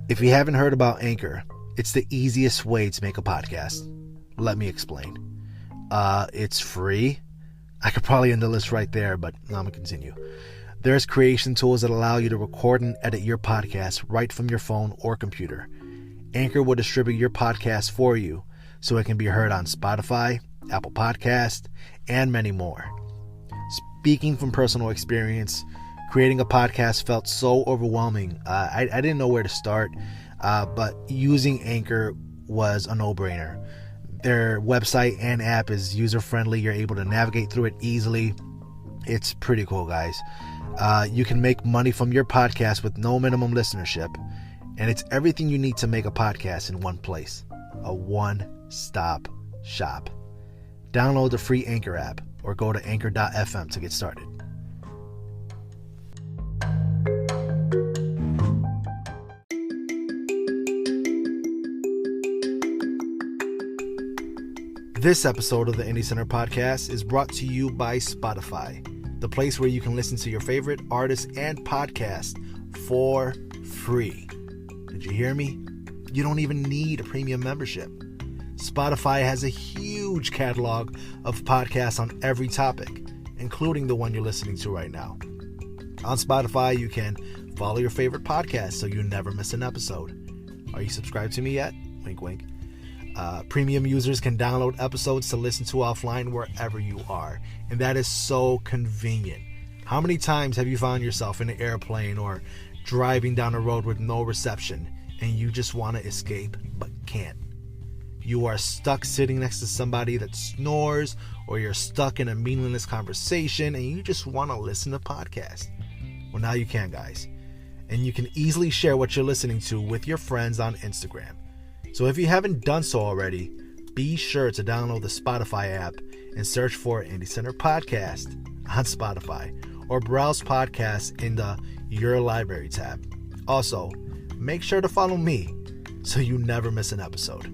If you haven't heard about Anchor, it's the easiest way to make a podcast. Let me explain. It's free. I could probably end the list right there, but I'm going to continue. There's creation tools that allow you to record and edit your podcast right from your phone or computer. Anchor will distribute your podcast for you so it can be heard on Spotify, Apple Podcast, and many more. Speaking from personal experience, creating a podcast felt so overwhelming. I didn't know where to start, but using Anchor was a no-brainer. Their website and app is user-friendly. You're able to navigate through it easily. It's pretty cool, guys. You can make money from your podcast with no minimum listenership, and it's everything you need to make a podcast in one place. A one-stop shop. Download the free Anchor app or go to anchor.fm to get started. This episode of the Indie Center podcast is brought to you by Spotify, the place where you can listen to your favorite artists and podcasts for free. Did you hear me? You don't even need a premium membership. Spotify has a huge catalog of podcasts on every topic, including the one you're listening to right now. On Spotify, you can follow your favorite podcast so you never miss an episode. Are you subscribed to me yet? Wink, wink. Premium users can download episodes to listen to offline wherever you are, and that is so convenient. How many times have you found yourself in an airplane or driving down a road with no reception and you just want to escape but can't? You are stuck sitting next to somebody that snores, or you're stuck in a meaningless conversation and you just want to listen to podcasts. Well, now you can, guys. And you can easily share what you're listening to with your friends on Instagram. So if you haven't done so already, be sure to download the Spotify app and search for Indie Center Podcast on Spotify, or browse podcasts in the Your Library tab. Also, make sure to follow me so you never miss an episode.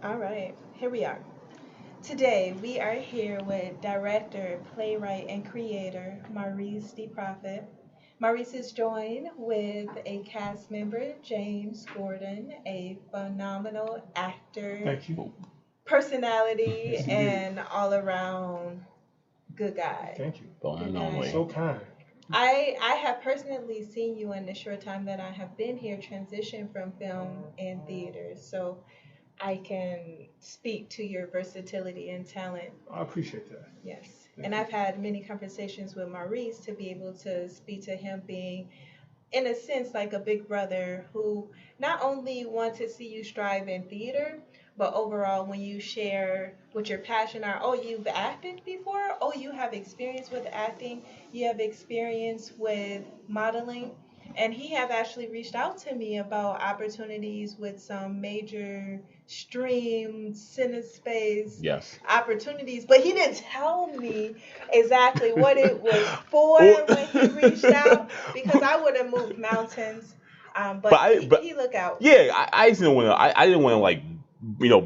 All right, here we are. Today, we are here with director, playwright, and creator Maurice D. Proffit. Maurice is joined with a cast member, James Gordon, a phenomenal actor, Thank you. personality, Yes, and all-around good guy. Thank you. Good So kind. I have personally seen you in the short time that I have been here transition from film and theater, so I can speak to your versatility and talent. I appreciate that. Yes. And I've had many conversations with Maurice to be able to speak to him being, in a sense, like a big brother who not only wants to see you strive in theater, but overall when you share what your passion are, oh, you've acted before? Oh, you have experience with acting? You have experience with modeling? And he have actually reached out to me about opportunities with some major stream CineSpace opportunities, but he didn't tell me exactly what it was for when he reached out, because I would have moved mountains. But he look out. Yeah, I didn't want to. I didn't want to, like,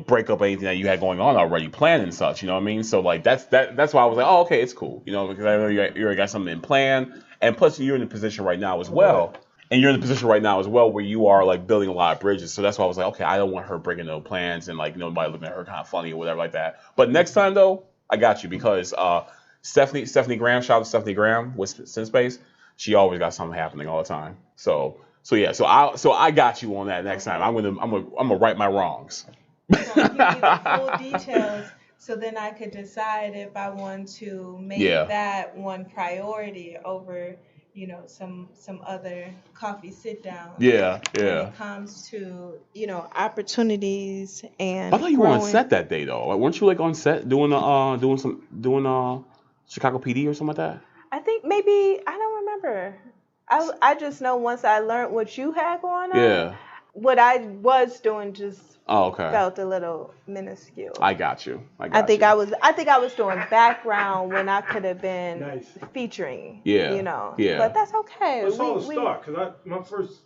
break up anything that you had going on already, planned and such. You know what I mean? So like that's why I was like, oh, okay, it's cool. Because I know you already got something in plan. And plus, you're in a position right now as well. And you're in a position right now as well where you are, like, building a lot of bridges. So that's why I was like, okay, I don't want her breaking no plans and, like, nobody looking at her kind of funny or whatever like that. But next time, though, I got you, because Stephanie Graham, shout out to Stephanie Graham with CineSpace. She always got something happening all the time. So I got you on that next time. I'm gonna right my wrongs. I'm gonna give you the full details, so then I could decide if I want to make that one priority over, some other coffee sit down. Yeah. When it comes to, opportunities and. I thought you were on set that day though. Weren't you like on set doing Chicago PD or something like that? I think maybe, I don't remember. I just know once I learned what you had going on. What I was doing just felt a little minuscule. I got you. I think I was doing background when I could have been featuring. Yeah. But that's okay. It's all a start, because my first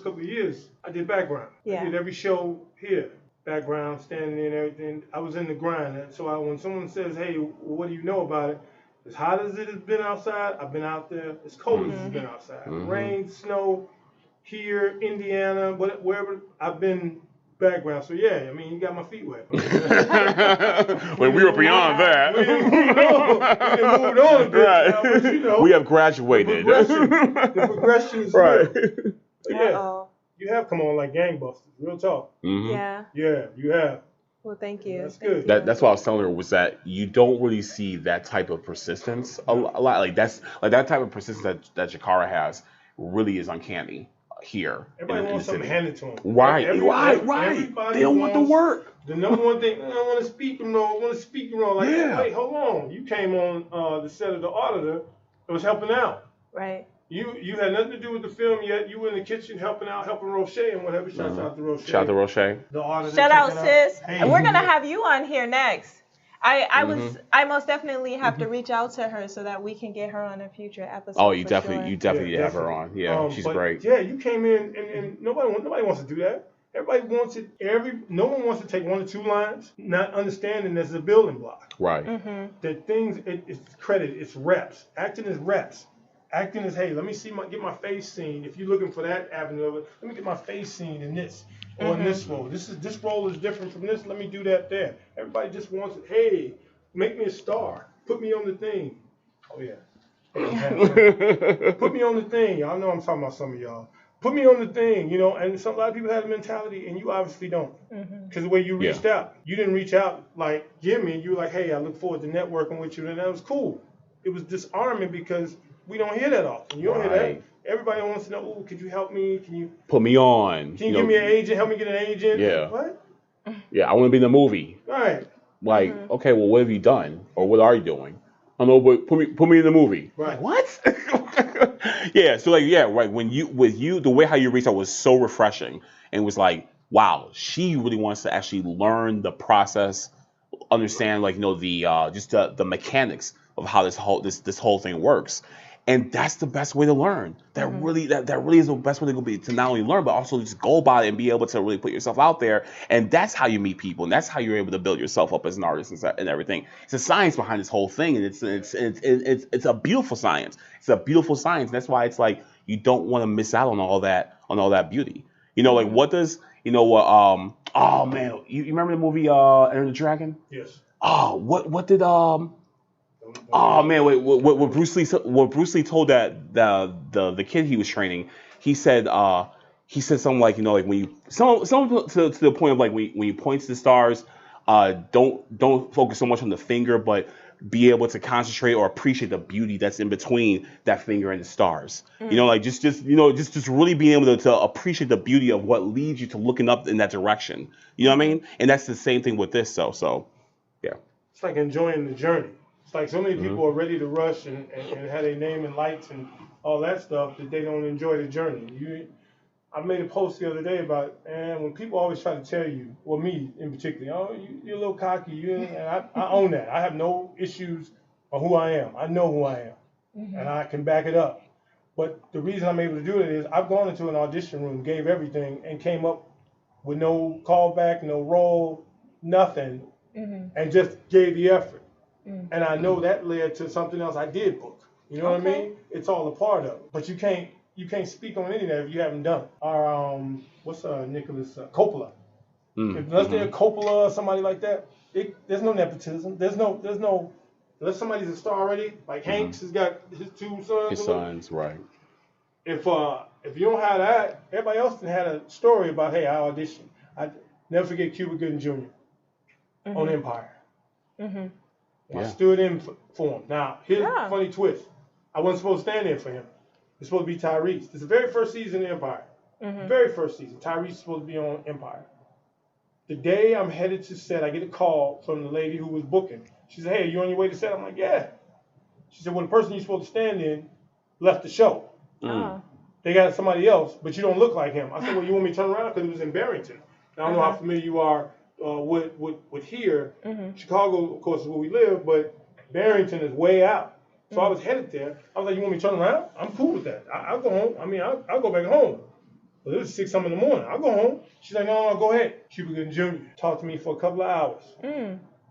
couple of years I did background. I did every show here. background, standing there and everything. I was in the grind. So when someone says, hey, what do you know about it? As hot as it has been outside, I've been out there. As cold as it's been outside. Rain, snow, here, Indiana, wherever, I've been background. So yeah, I mean, you got my feet wet. When we were beyond that. We didn't moved on a bit. Right. Now, but, you know, we have graduated. the progression is right. real. But yeah, you have come on like gangbusters. Real talk. Yeah. Yeah, you have. Well, thank you. That's good. That's what I was telling her, was that you don't really see that type of persistence a lot. Like that type of persistence that Jakara has really is uncanny here. Everybody wants something handed to them. Right. Everybody They don't want the work. The number one thing, I want to speak and roll. Like, wait, hold on. You came on the set of The Auditor. It was helping out. Right. You had nothing to do with the film yet. You were in the kitchen helping Roche and whatever. Shout out to Roche. Shout out to Roche. The Auditor. Shout out, sis. Hey, we're gonna have you on here next. I most definitely have to reach out to her so that we can get her on a future episode. Oh, you definitely have her on. Yeah, she's great. Yeah, you came in and nobody wants to do that. Everybody wants it. No one wants to take 1 or 2 lines, not understanding this is a building block. Right. That things, it's credit, it's reps. Acting is reps. Acting is, hey, let me get my face seen. If you're looking for that avenue of it, let me get my face seen in this or in this role. This role is different from this. Let me do that there. Everybody just wants it. Hey, make me a star. Put me on the thing. Oh yeah. Put me on the thing. Y'all know I'm talking about some of y'all. Put me on the thing, you know. And a lot of people have the mentality, and you obviously don't. Because the way you reached out, you didn't reach out like Jimmy. You were like, hey, I look forward to networking with you, and that was cool. It was disarming because we don't hear that often. You don't hear that. Everybody wants to know, oh, could you help me? Can you put me on? Can you give me an agent? Help me get an agent? Yeah. What? Yeah, I want to be in the movie. Right. Like, okay, well, what have you done? Or what are you doing? I don't know, but put me in the movie. Right. What? Yeah, so like, yeah, right. The way how you reached out was so refreshing, and was like, wow, she really wants to actually learn the process, understand, like, you know, the just the mechanics of how this whole thing works. And that's the best way to learn. That really is the best way to not only learn, but also just go about it and be able to really put yourself out there. And that's how you meet people, and that's how you're able to build yourself up as an artist and everything. It's a science behind this whole thing, and it's a beautiful science. It's a beautiful science. And that's why it's like you don't want to miss out on all that beauty. You know, like what does oh man, you remember the movie Enter the Dragon? Yes. Oh, what did Oh man, wait, what Bruce Lee told that the kid he was training, he said something like, you know, like when you something to the point of like when you point to the stars, don't focus so much on the finger, but be able to concentrate or appreciate the beauty that's in between that finger and the stars. You know, like just really being able to appreciate the beauty of what leads you to looking up in that direction. You know what I mean? And that's the same thing with this. So yeah. It's like enjoying the journey. It's like so many people are ready to rush and have their name in lights and all that stuff that they don't enjoy the journey. I made a post the other day about, and when people always try to tell you, well, me in particular, oh, you're a little cocky, and I own that. I have no issues on who I am. I know who I am, and I can back it up. But the reason I'm able to do it is I've gone into an audition room, gave everything, and came up with no callback, no role, nothing, and just gave the effort. And I know that led to something else I did book. You know what I mean? It's all a part of it. But you can't speak on any of that if you haven't done it. Our what's Nicholas Coppola? Unless they're Coppola or somebody like that, there's no nepotism. There's no unless somebody's a star already. Like Hanks has got his 2 sons. His sons, right? If you don't have that, everybody else had a story about, hey, I auditioned. I never forget Cuba Gooding Jr. On Empire. I stood in for him. Now, here's a funny twist. I wasn't supposed to stand in for him. It's supposed to be Tyrese. It's the very first season of Empire. Very first season. Tyrese is supposed to be on Empire. The day I'm headed to set, I get a call from the lady who was booking. She said, hey, you on your way to set? I'm like, yeah. She said, well, the person you're supposed to stand in left the show. They got somebody else, but you don't look like him. I said, well, you want me to turn around? Because it was in Barrington. Now, I don't know how familiar you are with here. Chicago, of course, is where we live, but Barrington is way out. So I was headed there. I was like, you want me to turn around? I'm cool with that. I'll go home. I mean, I'll go back home. But it was 6 something in the morning. I'll go home. She's like, no, go ahead. Cuba Gooding Jr. talked to me for a couple of hours.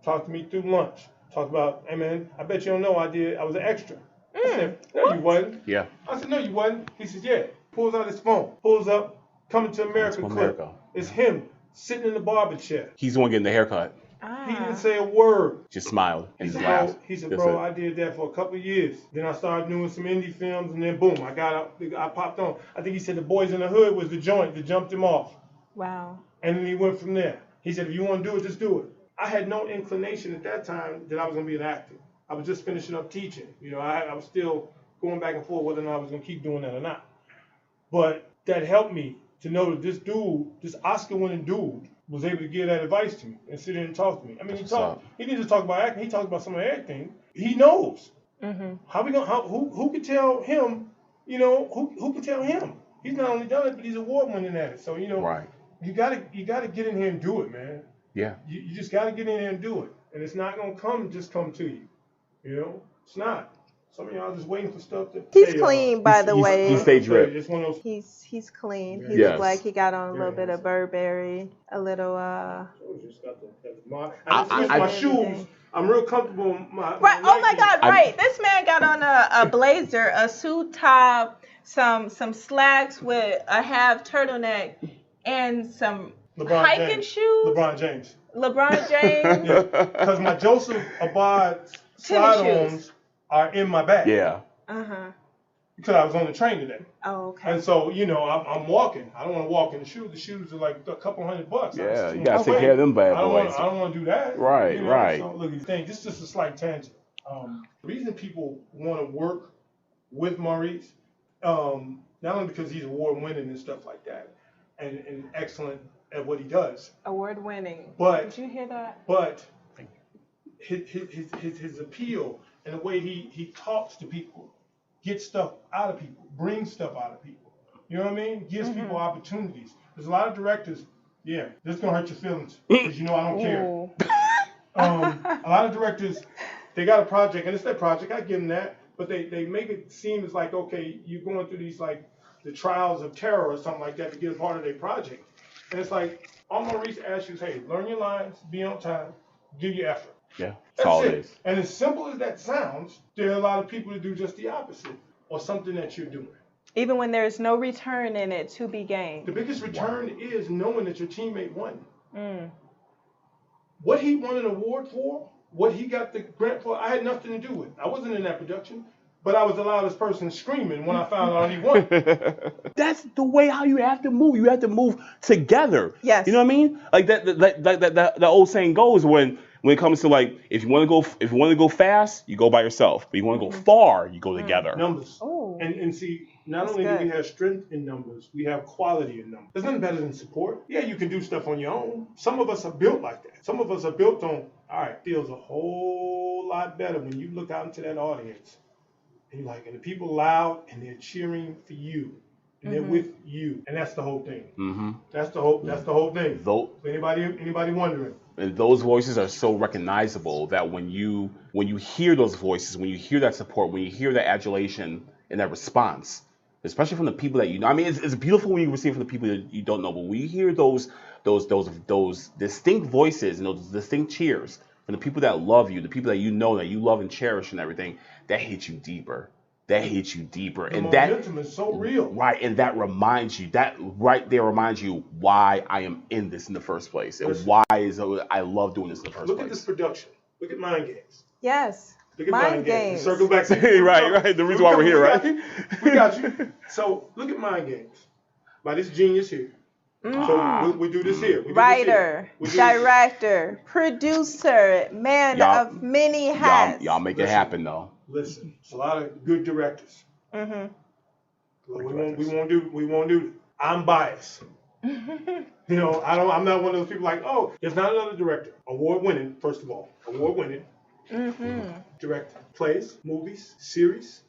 Talked to me through lunch. Talked about, hey man, I bet you don't know I was an extra. I said, no, you wasn't. Yeah. I said, no, you wasn't. He says, yeah. Pulls out his phone. Pulls up, Coming to America clip. It's him sitting in the barber chair. He's the one getting the haircut. He didn't say a word. Just smiled and He just said, laughed. He said, bro, I did that for a couple of years. Then I started doing some indie films, and then boom, I popped on. I think he said The Boys in the Hood was the joint that jumped him off. Wow. And then he went from there. He said, if you want to do it, just do it. I had no inclination at that time that I was going to be an actor. I was just finishing up teaching. You know, I was still going back and forth whether or not I was going to keep doing that or not. But that helped me to know that this dude, this Oscar-winning dude, was able to give that advice to me and sit there and talk to me. I mean, he didn't just talk about acting. He talked about some of everything. He knows. Who could tell him? You know, who could tell him? He's not only done it, but he's award-winning at it. So you know, you gotta get in here and do it, man. Yeah. You just gotta get in here and do it, and it's not gonna come to you. You know, it's not. Some of y'all just waiting for stuff to. He's clean, by the way. He's stage ready. He's clean. He looked like he got on a little bit of Burberry, a little. I my shoes. I'm real comfortable. Right. Oh my God. Right. This man got on a blazer, a suit top, some slacks with a half turtleneck, and some hiking shoes. LeBron James. Yeah. Because my Joseph Abad slide-ons are in my bag. Yeah. Because I was on the train today. Oh, okay. And so, you know, I'm walking. I don't want to walk in the shoes. The shoes are like a couple $100. Yeah, you got to take care of them bad boys. I don't want to do that. Right, you know? right. So, look, this is just a slight tangent. The reason people want to work with Maurice, not only because he's award-winning and stuff like that, and excellent at what he does. Award-winning. But did you hear that? But his appeal and the way he talks to people, gets stuff out of people, brings stuff out of people. You know what I mean? Gives people opportunities. There's a lot of directors. Yeah, this is gonna hurt your feelings because you know I don't care. A lot of directors, they got a project and it's their project. I give them that, but they make it seem as like, okay, you're going through these like the trials of terror or something like that to get a part of their project. And it's like, all Maurice asks you is, hey, learn your lines, be on time, give your effort. Yeah, that's all it is. And as simple as that sounds, there are a lot of people that do just the opposite or something that you're doing. Even when there's no return in it to be gained. The biggest return is knowing that your teammate won. What he won an award for, what he got the grant for, I had nothing to do with. I wasn't in that production, but I was the loudest person screaming when I found out he won. That's the way how you have to move. You have to move together. Yes. You know what I mean? Like that old saying goes when it comes to like if you want to go fast, you go by yourself. But you want to go far, you go together. Numbers. And see, not only do we have strength in numbers, we have quality in numbers. There's nothing better than support. Yeah, you can do stuff on your own. Some of us are built like that. Some of us are built on, all right, feels a whole lot better when you look out into that audience. And you're like, and the people loud and they're cheering for you. And they're with you. And that's the whole thing. That's the whole thing. Anybody wondering? And those voices are so recognizable that when you hear those voices, when you hear that support, when you hear that adulation and that response, especially from the people that you know. I mean, it's beautiful when you receive from the people that you don't know, but when you hear those distinct voices and those distinct cheers from the people that love you, the people that you know that you love and cherish and everything, that hits you deeper. That hits you deeper. The momentum is so real. Right, and that reminds you, why I am in this in the first place. And why I love doing this in the first place. Look at this production. Look at Mind Games. Yes. Look at Mind Games. Circle back to right. The reason why we're here, right? We got you. So look at Mind Games. By this genius here. So we do this here. Writer, director, producer, man of many hats. Y'all make it happen though. Listen, it's a lot of good directors. We won't do it. I'm biased. You know, I'm not one of those people like, oh, there's not another director. Award-winning, first of all. Award-winning. Director. Plays, movies, series,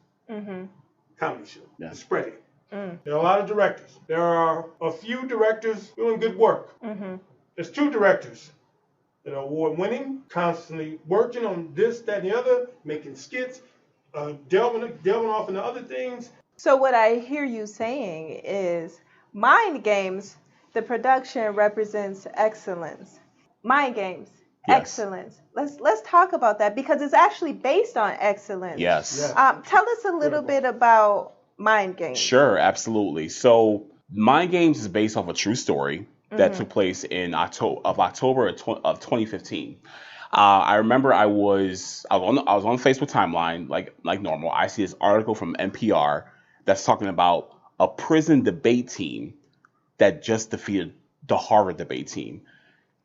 comedy show. Yeah. Spreading. There are a lot of directors. There are a few directors doing good work. There's 2 directors that are award-winning, constantly working on this, that, and the other, making skits, delving off into other things. So what I hear you saying is Mind Games, the production represents excellence. Mind Games, Yes. excellence. Let's talk about that because it's actually based on excellence. Yes. Tell us a little bit about Mind Games. Sure, absolutely. So, Mind Games is based off a true story that took place in October of 2015. I remember I was on the Facebook timeline like normal. I see this article from NPR that's talking about a prison debate team that just defeated the Harvard debate team.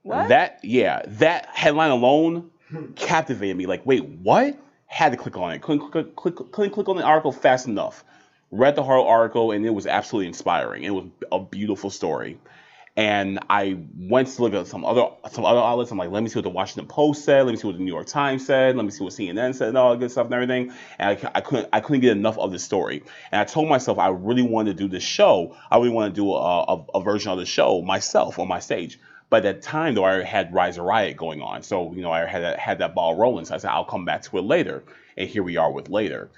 What? That headline alone captivated me. Like, wait, what? Had to click on it. Couldn't click on the article fast enough. Read the whole article and it was absolutely inspiring. It was a beautiful story. And I went to look at some other outlets. I'm like, let me see what the Washington Post said. Let me see what the New York Times said. Let me see what CNN said and all that good stuff and everything. And I couldn't get enough of the story. And I told myself I really wanted to do this show. I really want to do a version of the show myself on my stage. But at that time, though, I had Rise of Riot going on. So, I had that ball rolling. So I said, I'll come back to it later. And here we are with later.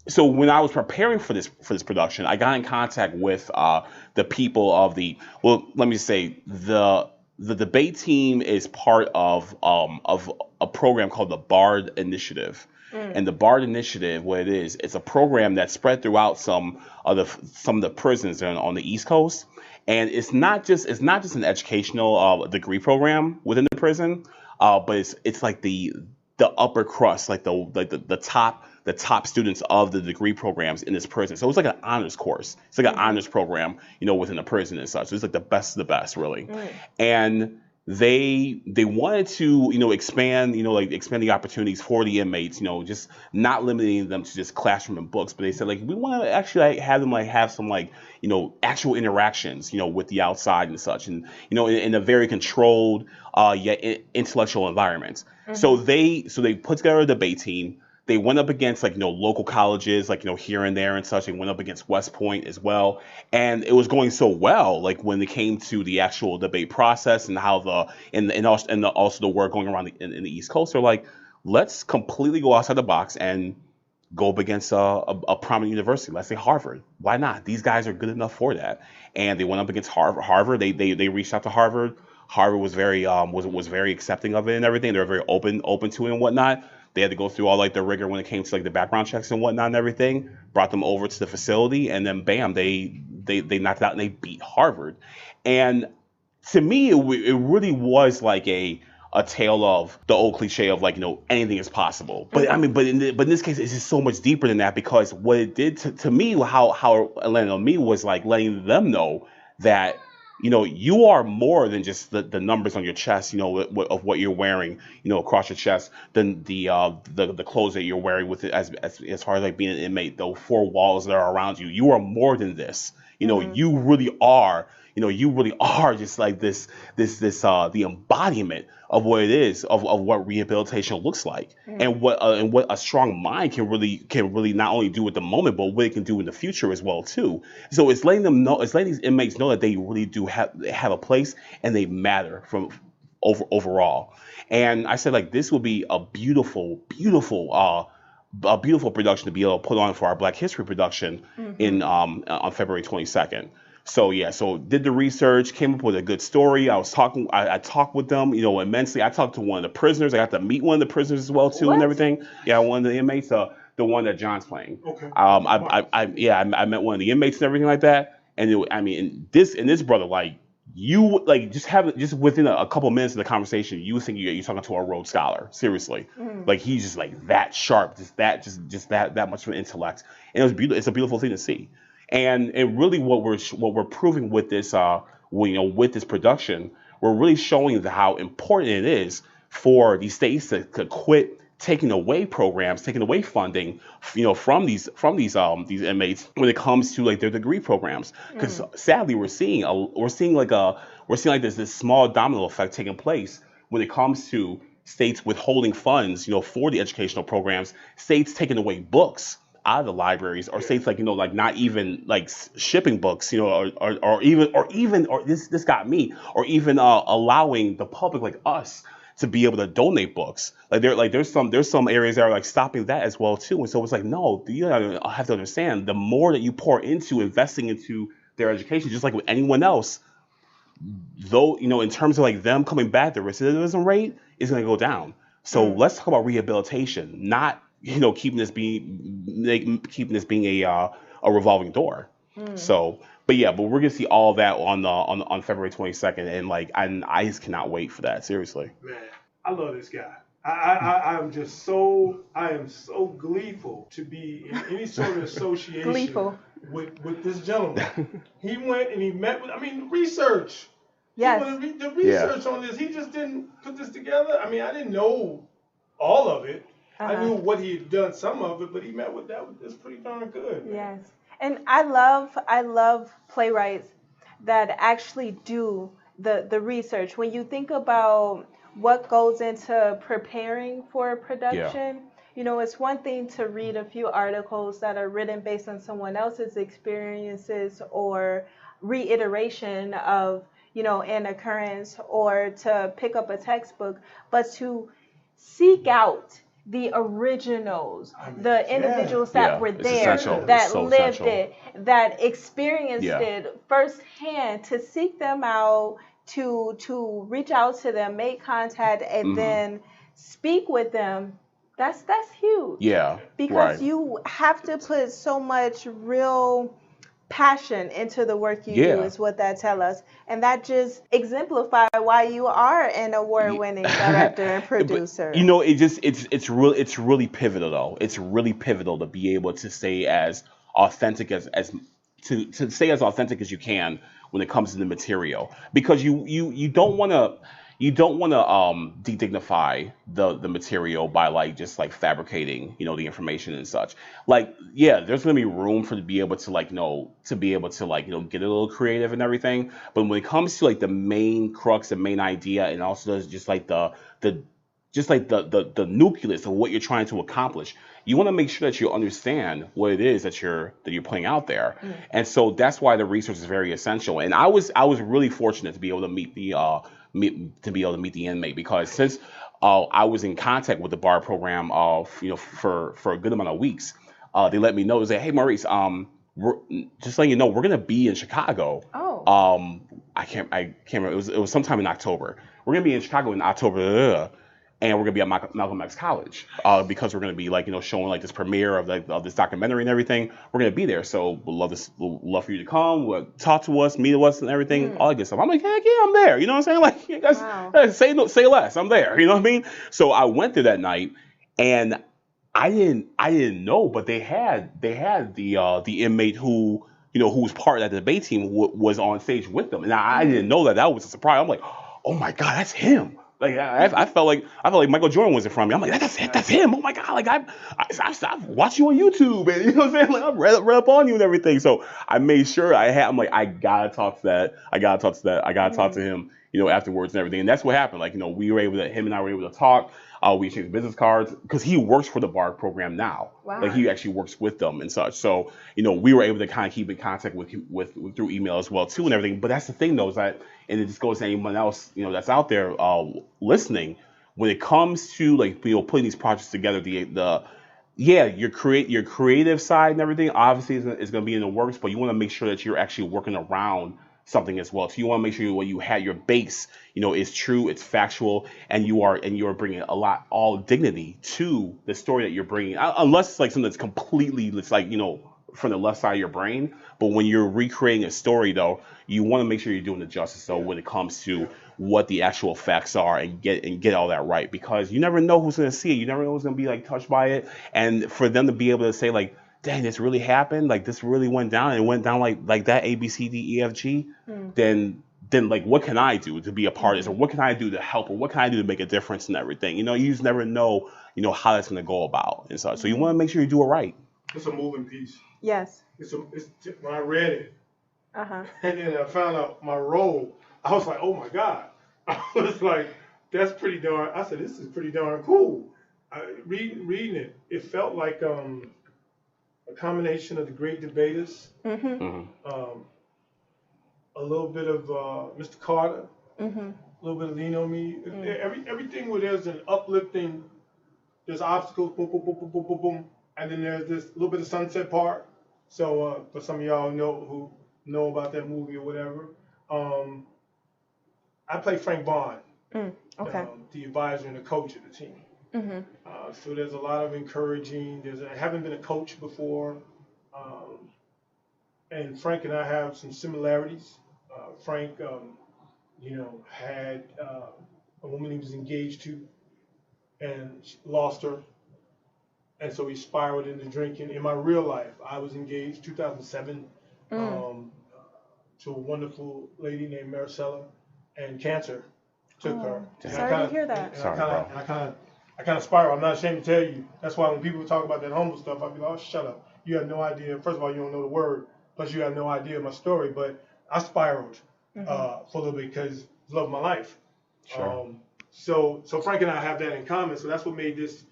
So when I was preparing for this production, I got in contact with the people of let me say the debate team is part of a program called the BARD Initiative. And the BARD Initiative, what it is, it's a program that's spread throughout some of the prisons on the East Coast. And it's not just an educational degree program within the prison, but it's like the upper crust, like the top students of the degree programs in this prison. So it's like an honors course. It's like an honors program, within the prison and such. So it's like the best of the best, really. And they wanted to, expand the opportunities for the inmates, just not limiting them to just classroom and books, but they said we want to actually have them have some actual interactions, with the outside and such, and in a very controlled yet intellectual environment. So they put together a debate team. They went up against local colleges here and there and such. They went up against West Point as well, and it was going so well. When it came to the actual debate process and how also the work going around in the East Coast, they're like, let's completely go outside the box and go up against a prominent university. Let's say Harvard. Why not? These guys are good enough for that. And they went up against Harvard. They reached out to Harvard. Harvard was very very accepting of it and everything. They were very open to it and whatnot. They had to go through all the rigor when it came to the background checks and whatnot and everything. Brought them over to the facility, and then bam, they knocked it out and they beat Harvard. And to me, it really was like a tale of the old cliche of anything is possible. But I mean, but in this case, it's just so much deeper than that, because what it did to me, how it landed on me was letting them know that you are more than just the numbers on your chest, of what you're wearing, across your chest, than the clothes that you're wearing with it, as far as being an inmate, the four walls that are around you. You are more than this. You really are. You really are just this the embodiment of what it is, of what rehabilitation looks like, and what a strong mind can really not only do at the moment, but what it can do in the future as well too. So it's letting these inmates know that they really do have a place and they matter overall. And I said this will be a beautiful production to be able to put on for our Black History production on February 22nd. So did the research, came up with a good story. I talked with them, immensely. I talked to one of the prisoners. I got to meet one of the prisoners as well too. What? And everything. Yeah, one of the inmates, the one that John's playing. Okay. I met one of the inmates and everything like that. And this brother, just within a couple minutes of the conversation, you think you're talking to a Rhodes Scholar. Seriously, he's just that sharp, just that much of an intellect, and it was beautiful. It's a beautiful thing to see. And really, what we're proving with this, with this production, we're really showing how important it is for these states to quit taking away programs, taking away funding, from these inmates when it comes to their degree programs. Because sadly, we're seeing this small domino effect taking place when it comes to states withholding funds, for the educational programs, states taking away books out of the libraries, or states not even shipping books, or even this got me, or even allowing the public like us to be able to donate books. There's some areas that are like stopping that as well too. And so it's like, no, you have to understand, the more that you pour into investing into their education, just like with anyone else, though, in terms of like them coming back, the recidivism rate is going to go down. So let's talk about rehabilitation, not keeping this being a revolving door. So, but we're gonna see all that on February 22nd, and like I just cannot wait for that. Seriously, Man, I love this guy. I am so gleeful to be in any sort of association with this gentleman. He went and he met with, research. Yes. The research on this, he just didn't put this together. I didn't know all of it. I knew what he had done, some of it, but he met with that. It's pretty darn good. Man. Yes. And I love playwrights that actually do the research. When you think about what goes into preparing for a production, it's one thing to read a few articles that are written based on someone else's experiences or reiteration of, an occurrence, or to pick up a textbook, but to seek out the originals, the individuals that were there, that lived it, that experienced it firsthand, to seek them out, to reach out to them, make contact, and then speak with them. That's huge. Yeah. Because you have to put so much real passion into the work you do, is what that tells us. And that just exemplifies why you are an award-winning director and producer. But, it's really pivotal though. It's really pivotal to be able to stay as authentic as to stay as authentic as you can when it comes to the material, because you don't want to de-dignify the material by like just like fabricating the information and such. Like, there's gonna be room to be able to get a little creative and everything, but when it comes to like the main crux, the main idea, and also just like the nucleus of what you're trying to accomplish, you want to make sure that you understand what it is that you're putting out there. And so that's why the research is very essential. And I was really fortunate to be able to meet the inmate, because since I was in contact with the bar program for a good amount of weeks, they let me know, hey Maurice, just letting you know, we're gonna be in Chicago. I can't remember, it was sometime in October. We're gonna be in Chicago in October, and we're gonna be at Malcolm X College because we're gonna be showing like this premiere of this documentary and everything. We're gonna be there, so we'd love for you to come, talk to us, meet us, and everything, all that good stuff. I'm like, heck yeah, I'm there. You know what I'm saying? Like, you guys, say less. I'm there. You know what I mean? So I went there that night, and I didn't know, but they had the inmate who was part of that debate team was on stage with them, and I didn't know that. That was a surprise. I'm like, oh my God, that's him. Like I felt like Michael Jordan was in front of me. I'm like, that's him. Oh my God! Like I've watched you on YouTube, and you know what I'm saying. Like I've read up on you and everything. So I made sure I'm like, I gotta talk to that. I gotta talk to him. Afterwards and everything. And that's what happened. Like him and I were able to talk. We exchanged business cards because he works for the bar program now. Wow. Like he actually works with them and such. So we were able to kind of keep in contact with through email as well too and everything. But that's the thing though, is that, and it just goes to anyone else that's out there listening, when it comes to putting these projects together, your creative side and everything obviously is going to be in the works, but you want to make sure that you're actually working around something as well. So you want to make sure what you had, your base, is true, it's factual, and you are bringing all dignity to the story that you're bringing. Unless it's like something that's completely, it's like from the left side of your brain. But when you're recreating a story, though, you want to make sure you're doing it justice. So when it comes to what the actual facts are, and get all that right, because you never know who's going to see it. You never know who's going to be touched by it, and for them to be able to say dang, this really happened, this really went down, and it went down like that, A, B, C, D, E, F, G, then what can I do to be a part of this, or what can I do to help, or what can I do to make a difference in everything? You just never know, how that's going to go about and such. So you want to make sure you do it right. It's a moving piece. Yes. It's when I read it, and then I found out my role, I was like, oh my God. I was like, that's pretty darn, I said, this is pretty darn cool. Reading it, it felt like a combination of the great debaters, a little bit of Mr. Carter, Mm-hmm. A little bit of Lean on Me. Everything where there's an uplifting, there's obstacles, boom, boom, boom, boom, boom, boom, boom, and then there's this little bit of sunset part. So for some of y'all who know about that movie or whatever, I play Frank Vaughn, Okay. the advisor and the coach of the team. Mm-hmm. So there's a lot of encouraging. I haven't been a coach before, and Frank and I have some similarities. Frank, had a woman he was engaged to, and lost her, and so he spiraled into drinking. In my real life, I was engaged 2007 to a wonderful lady named Maricela, and cancer took her. And Sorry to hear that. I kind of spiral. I'm not ashamed to tell you. That's why when people talk about that humble stuff, I be like, oh, shut up. You have no idea. First of all, you don't know the word. Plus, you have no idea of my story. But I spiraled for a little bit because I love my life. Sure. So Frank and I have that in common. So that's what made this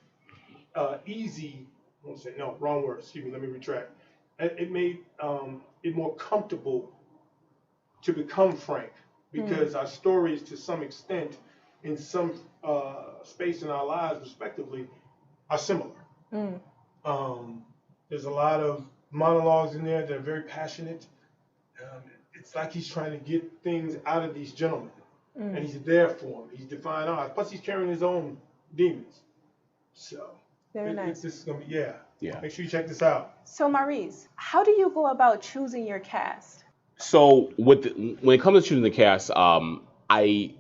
easy. I won't say no, wrong word. Excuse me. Let me retract. It made it more comfortable to become Frank because our stories, to some extent, in some space in our lives, respectively, are similar. There's a lot of monologues in there that are very passionate. It's like he's trying to get things out of these gentlemen, and he's there for them. He's defying odds. Plus, he's carrying his own demons. So, Very nice. This is gonna be yeah. Make sure you check this out. So, Maurice, how do you go about choosing your cast? So when it comes to choosing the cast, I,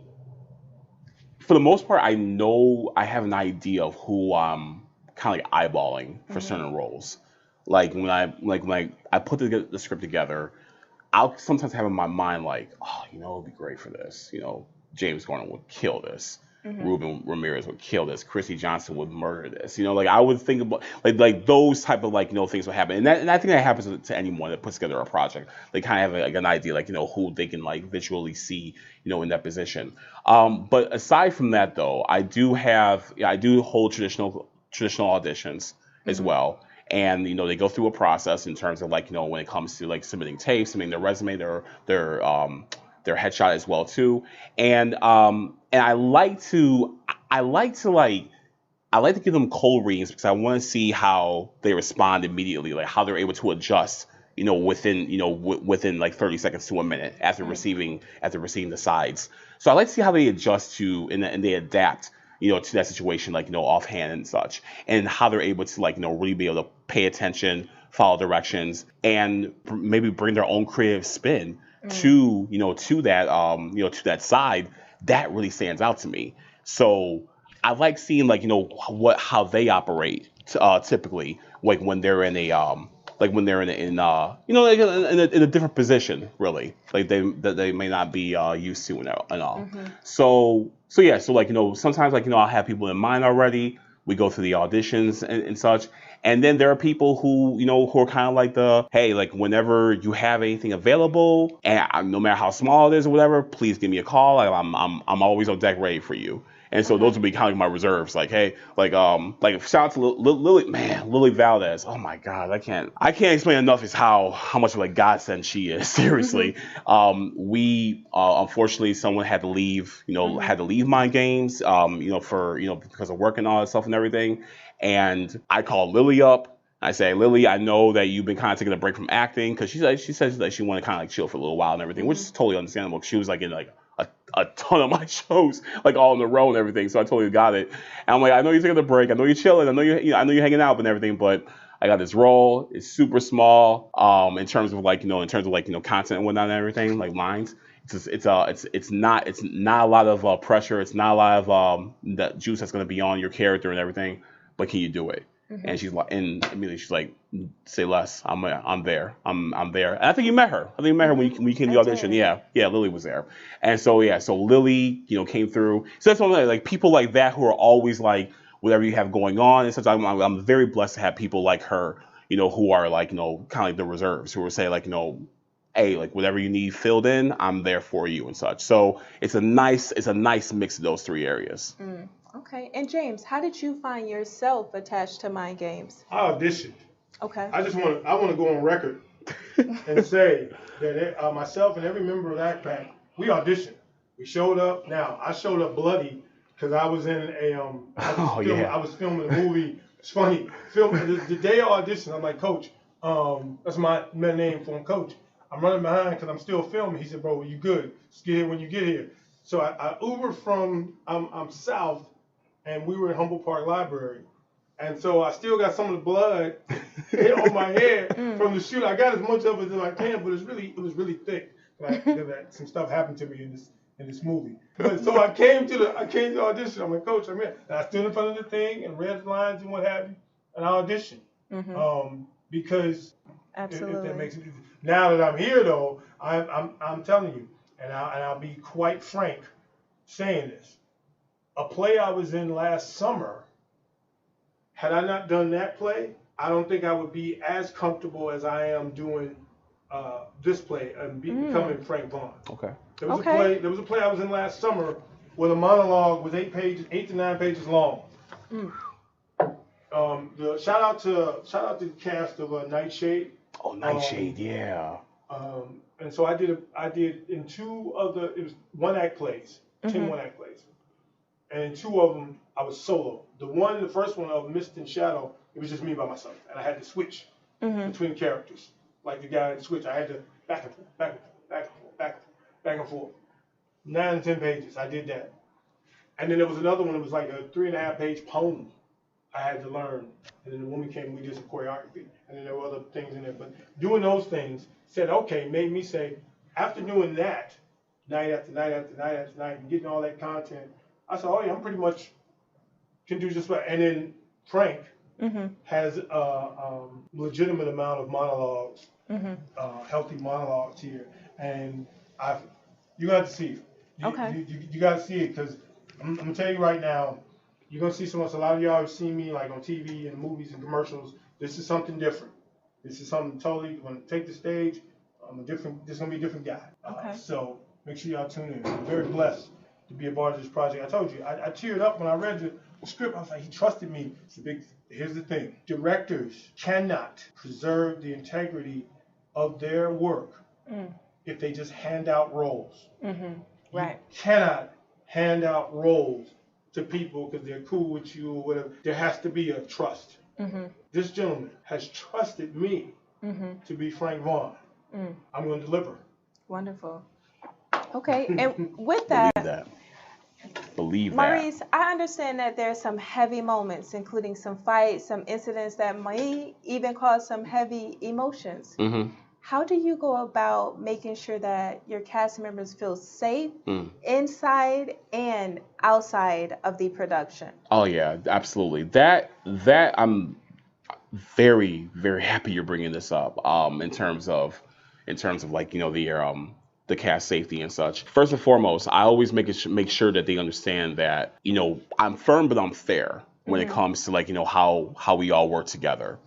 for the most part, I know I have an idea of who I'm kind of like eyeballing for certain roles. Like when I put the script together, I'll sometimes have in my mind like, oh, it would be great for this. James Garner would kill this. Ruben Ramirez would kill this. Chrissy Johnson would murder this. I would think about like those type of things would happen, and I think that happens to anyone that puts together a project. They kind of have an idea who they can visually see in that position. But aside from that though, I do hold traditional auditions as well. And they go through a process in terms of when it comes to submitting tapes, submitting their resume, their headshot as well too. And I like to give them cold reads because I want to see how they respond immediately, like how they're able to adjust within 30 seconds to a minute after receiving the sides. So I like to see how they adjust to and they adapt to that situation, offhand and such, and how they're able to really be able to pay attention, follow directions, and maybe bring their own creative spin to that side. That really stands out to me. So I like seeing how they operate typically, when they're in a different position, really, that they may not be used to and all. So sometimes I'll have people in mind already. We go through the auditions and such, and then there are people who are kind of hey, whenever you have anything available, and no matter how small it is or whatever, please give me a call. I'm always on deck ready for you. And so those would be kind of my reserves. Hey, shout out to Lily Valdez. Oh my God, I can't explain enough is how much of a godsend she is. Seriously, we unfortunately someone had to leave. Had to leave Mind Games. Because of work and all that stuff and everything. And I called Lily up. I say, Lily, I know that you've been kind of taking a break from acting because she says that she wanted to kind of chill for a little while and everything, which is totally understandable. She was in a ton of my shows, all in a row and everything. So I totally got it. And I'm I know you're taking a break. I know you're chilling. I know you're hanging out and everything, but I got this role. It's super small, in terms of content and whatnot and everything, lines. It's not a lot of pressure. It's not a lot of that juice that's going to be on your character and everything, but can you do it? And and immediately she's like, say less. I'm there. I'm there. And I think you met her. When you came to the audition. Yeah, Lily was there. And so Lily, came through. So that's what I'm people like that who are always whatever you have going on and such. I'm very blessed to have people like her, who are kind of the reserves, who will say hey, whatever you need filled in, I'm there for you and such. So it's a nice mix of those three areas. Okay. And James, how did you find yourself attached to Mind Games? I auditioned. Okay. I want to go on record and say that myself and every member of that pack, we auditioned. We showed up. Now I showed up bloody because I was in a I was filming a movie. It's funny. Filming the day of audition. I'm like, Coach, that's my name for him, Coach. I'm running behind because I'm still filming. He said, bro, you good? Just get here when you get here. So I Ubered from I'm south, and we were in Humboldt Park Library. And so I still got some of the blood on my head from the shoot. I got as much of it as I can, but it was really thick. Some stuff happened to me in this movie. But so I came to the audition. I'm like, Coach, I'm here. And I stood in front of the thing and read the lines and what have you, and I auditioned. Because Absolutely. If that makes it easy. Now that I'm here though, I'm telling you, and I'll be quite frank saying this. A play I was in last summer, had I not done that play, I don't think I would be as comfortable as I am doing this play and becoming Frank Vaughn. Okay. There was a play I was in last summer where the monologue was 8 to 9 pages long. Shout out to the cast of Nightshade. Oh, Nightshade, yeah. And so I did in two other, it was 1-act plays, 10 1-act plays. And in 2 of them, I was solo. The first one of Mist and Shadow, it was just me by myself. And I had to switch between characters. Like the guy in Switch, I had to back and forth, back and forth. 9 and 10 pages, I did that. And then there was another one that was like a 3.5-page poem I had to learn. And then when we came, we did some choreography. And then there were other things in there. But doing those things made me say, after doing that, night after night after night after night, and getting all that content, I said, oh yeah, I'm pretty much can do just well. And then Frank has a legitimate amount of monologues, healthy monologues here. And you got to see it. You got to see it because I'm going to tell you right now, you're going to see a lot of y'all have seen me like on TV and movies and commercials. This is something different. This is something totally, when I take the stage, this is going to be a different guy. So make sure y'all tune in. I'm very blessed to be a part of this project. I told you, I teared up when I read the script. I was like, he trusted me. Here's the thing. Directors cannot preserve the integrity of their work if they just hand out roles. Right. You cannot hand out roles to people because they're cool with you or whatever. There has to be a trust. This gentleman has trusted me to be Frank Vaughn. I'm going to deliver. Wonderful. Okay, and with that, Believe that. Maurice, I understand that there's some heavy moments, including some fights, some incidents that may even cause some heavy emotions. How do you go about making sure that your cast members feel safe inside and outside of the production? Oh yeah, absolutely. That I'm very, very happy you're bringing this up. In terms of like, you know, the cast safety and such. First and foremost, I always make sure that they understand that, you know, I'm firm but I'm fair when it comes to, like, you know, how we all work together.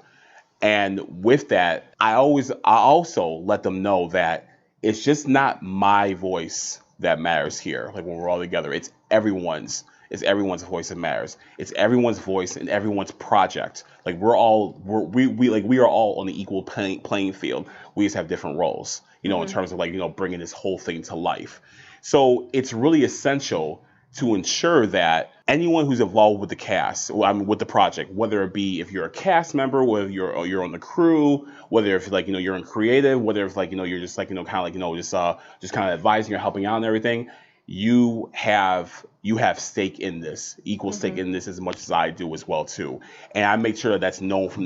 And with that, I also let them know that it's just not my voice that matters here. Like when we're all together, it's everyone's voice that matters. It's everyone's voice and everyone's project. Like we are all on the equal playing field. We just have different roles, you know, in terms of, like, you know, bringing this whole thing to life. So it's really essential to ensure that anyone who's involved with the cast, with the project, whether it be if you're a cast member, whether you're on the crew, whether if, like, you know, you're in creative, whether if, like, you know, you're just, like, you know, kind of like, you know, just kind of advising or helping out and everything, you have stake in this, equal stake in this as much as I do as well too. And I make sure that that's known from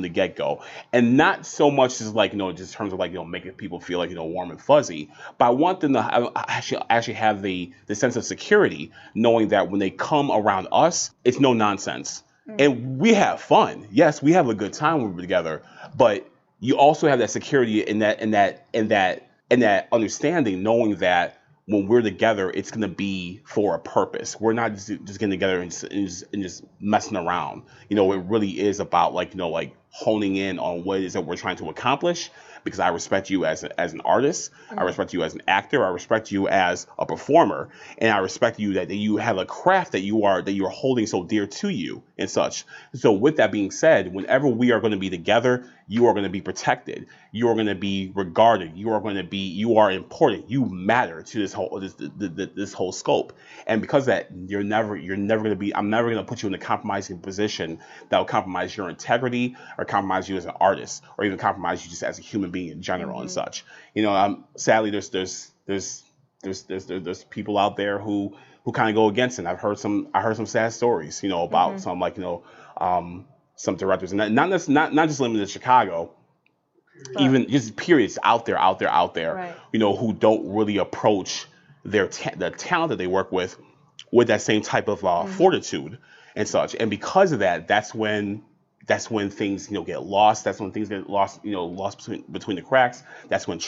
the get-go, and not so much as, like, you know, just in terms of, like, you know, making people feel, like, you know, warm and fuzzy, but I want them to actually have the sense of security, knowing that when they come around us, it's no nonsense. And we have fun. Yes, we have a good time when we're together, but you also have that security in that understanding, knowing that when we're together, it's going to be for a purpose. We're not just getting together and just messing around. You know, it really is about, like, you know, like honing in on what it is that we're trying to accomplish, because I respect you as an artist. I respect you as an actor. I respect you as a performer. And I respect you that you have a craft that you're holding so dear to you and such. So with that being said, whenever we are going to be together, you are going to be protected. You are going to be regarded. You are important. You matter to this whole scope. And because of that, you're never going to be, I'm never going to put you in a compromising position that will compromise your integrity or compromise you as an artist or even compromise you just as a human being in general and such. Sadly, there's people out there who kind of go against it. I heard some sad stories, about some some directors, and not just limited to Chicago, even just periods out there, Right. who don't really approach the talent that they work with that same type of fortitude and such. And because of that, that's when things get lost. That's when things get lost, lost between the cracks. That's when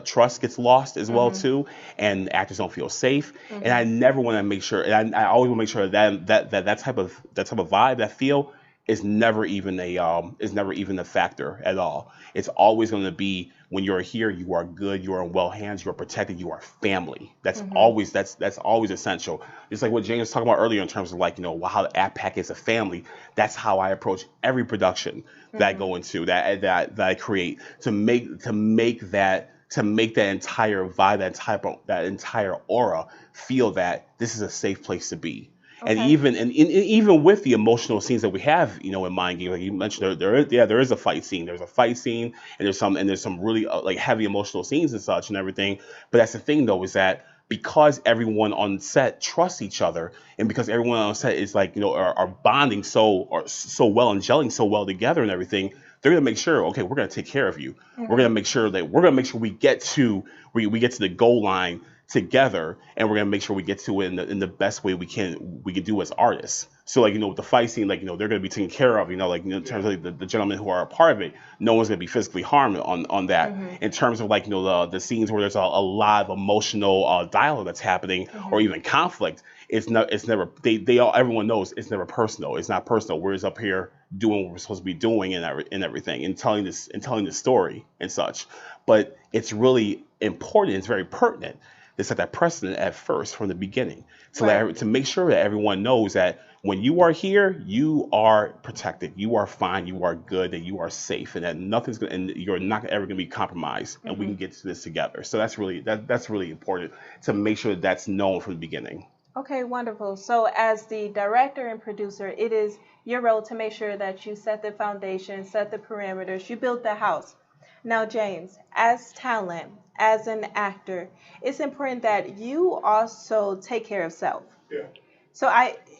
trust gets lost as well too, and actors don't feel safe. And I never want to make sure, and I always want to make sure that type of vibe, that feel, is never even a factor at all. It's always going to be, when you're here, you are good, you are in well hands, you are protected, you are family. That's always essential. Just like what James was talking about earlier in terms of how the Act Pack is a family. That's how I approach every production that I go into, that I create, to make that entire vibe, that entire aura feel that this is a safe place to be. And even with the emotional scenes that we have, in Mind Games, like you mentioned, there is a fight scene. There's a fight scene, and there's some really heavy emotional scenes and such and everything. But that's the thing, though, is that because everyone on set trusts each other, and because everyone on set is are bonding so well and gelling so well together and everything, they're gonna make sure, okay, we're gonna take care of you. We're gonna make sure we get to the goal line together, and we're gonna make sure we get to it in the best way we can do as artists. So with the fight scene, they're gonna be taken care of, in terms of the gentlemen who are a part of it, no one's gonna be physically harmed on that. In terms of the scenes where there's a lot of emotional dialogue that's happening, or even conflict, everyone knows it's never personal. It's not personal. We're just up here doing what we're supposed to be doing and everything, and telling this story and such. But it's really important. It's very pertinent to set that precedent at first, from the beginning, to make sure that everyone knows that when you are here, you are protected, you are fine, you are good, that you are safe, and that you're not ever going to be compromised, and we can get to this together. So that's really important, to make sure that's known from the beginning. Okay, wonderful. So as the director and producer, it is your role to make sure that you set the foundation, set the parameters, you build the house. Now, James, as talent, as an actor, it's important that you also take care of self. Yeah. So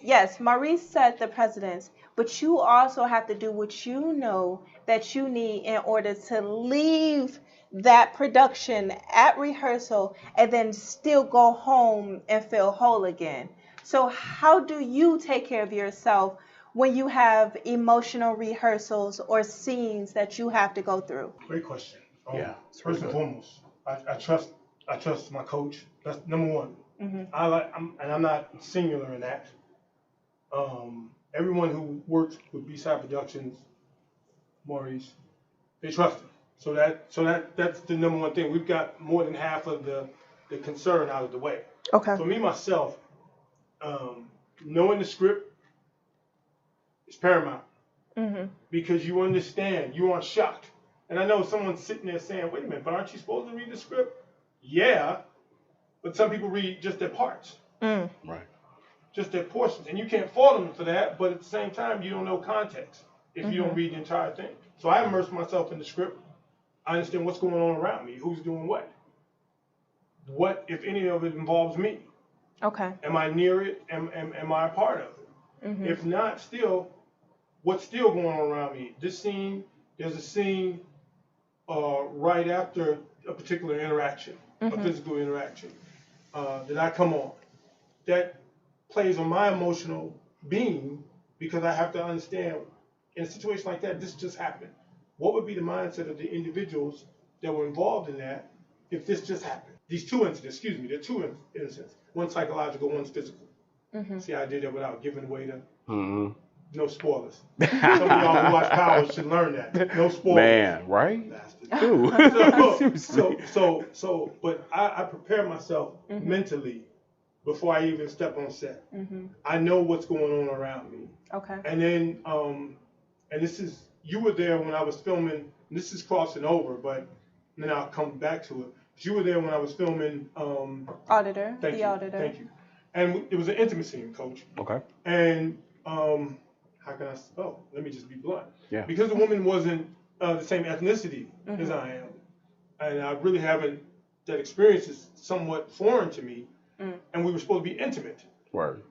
yes, Maurice set the precedents, but you also have to do what you know that you need in order to leave that production at rehearsal and then still go home and feel whole again. So how do you take care of yourself when you have emotional rehearsals or scenes that you have to go through? Great question. Yeah. First and foremost, I trust my coach. That's number one. I'm not singular in that. Everyone who works with B-Side Productions, Maurice, they trust him. So that's the number one thing. We've got more than half of the concern out of the way. Okay. For me, myself, knowing the script is paramount, because you understand, you aren't shocked. And I know someone's sitting there saying, wait a minute, but aren't you supposed to read the script? Yeah, but some people read just their parts. Right. Just their portions. And you can't fault them for that, but at the same time, you don't know context if you don't read the entire thing. So I immerse myself in the script. I understand what's going on around me, who's doing what. What, if any of it, involves me? Okay. Am I near it? Am I a part of it? If not, still, what's still going on around me? There's a scene right after a particular interaction, a physical interaction, that I come on, that plays on my emotional being, because I have to understand, in a situation like that, this just happened. What would be the mindset of the individuals that were involved in that if this just happened? These two incidents, there are two incidents. One psychological, one's physical. See, I did that without giving away no spoilers. Some of y'all who watch Power should learn that. No spoilers. Man, right? But I prepare myself mentally before I even step on set. I know what's going on around me. Okay. And then, and this is you were there when I was filming. This is crossing over, but then I'll come back to it. You were there when I was filming. Auditor. Thank the you. Auditor. Thank you. And it was an intimate scene, Coach. Okay. And how can I? Oh, let me just be blunt. Yeah. Because the woman wasn't the same ethnicity as I am, and I really haven't. That experience is somewhat foreign to me, and we were supposed to be intimate. Word.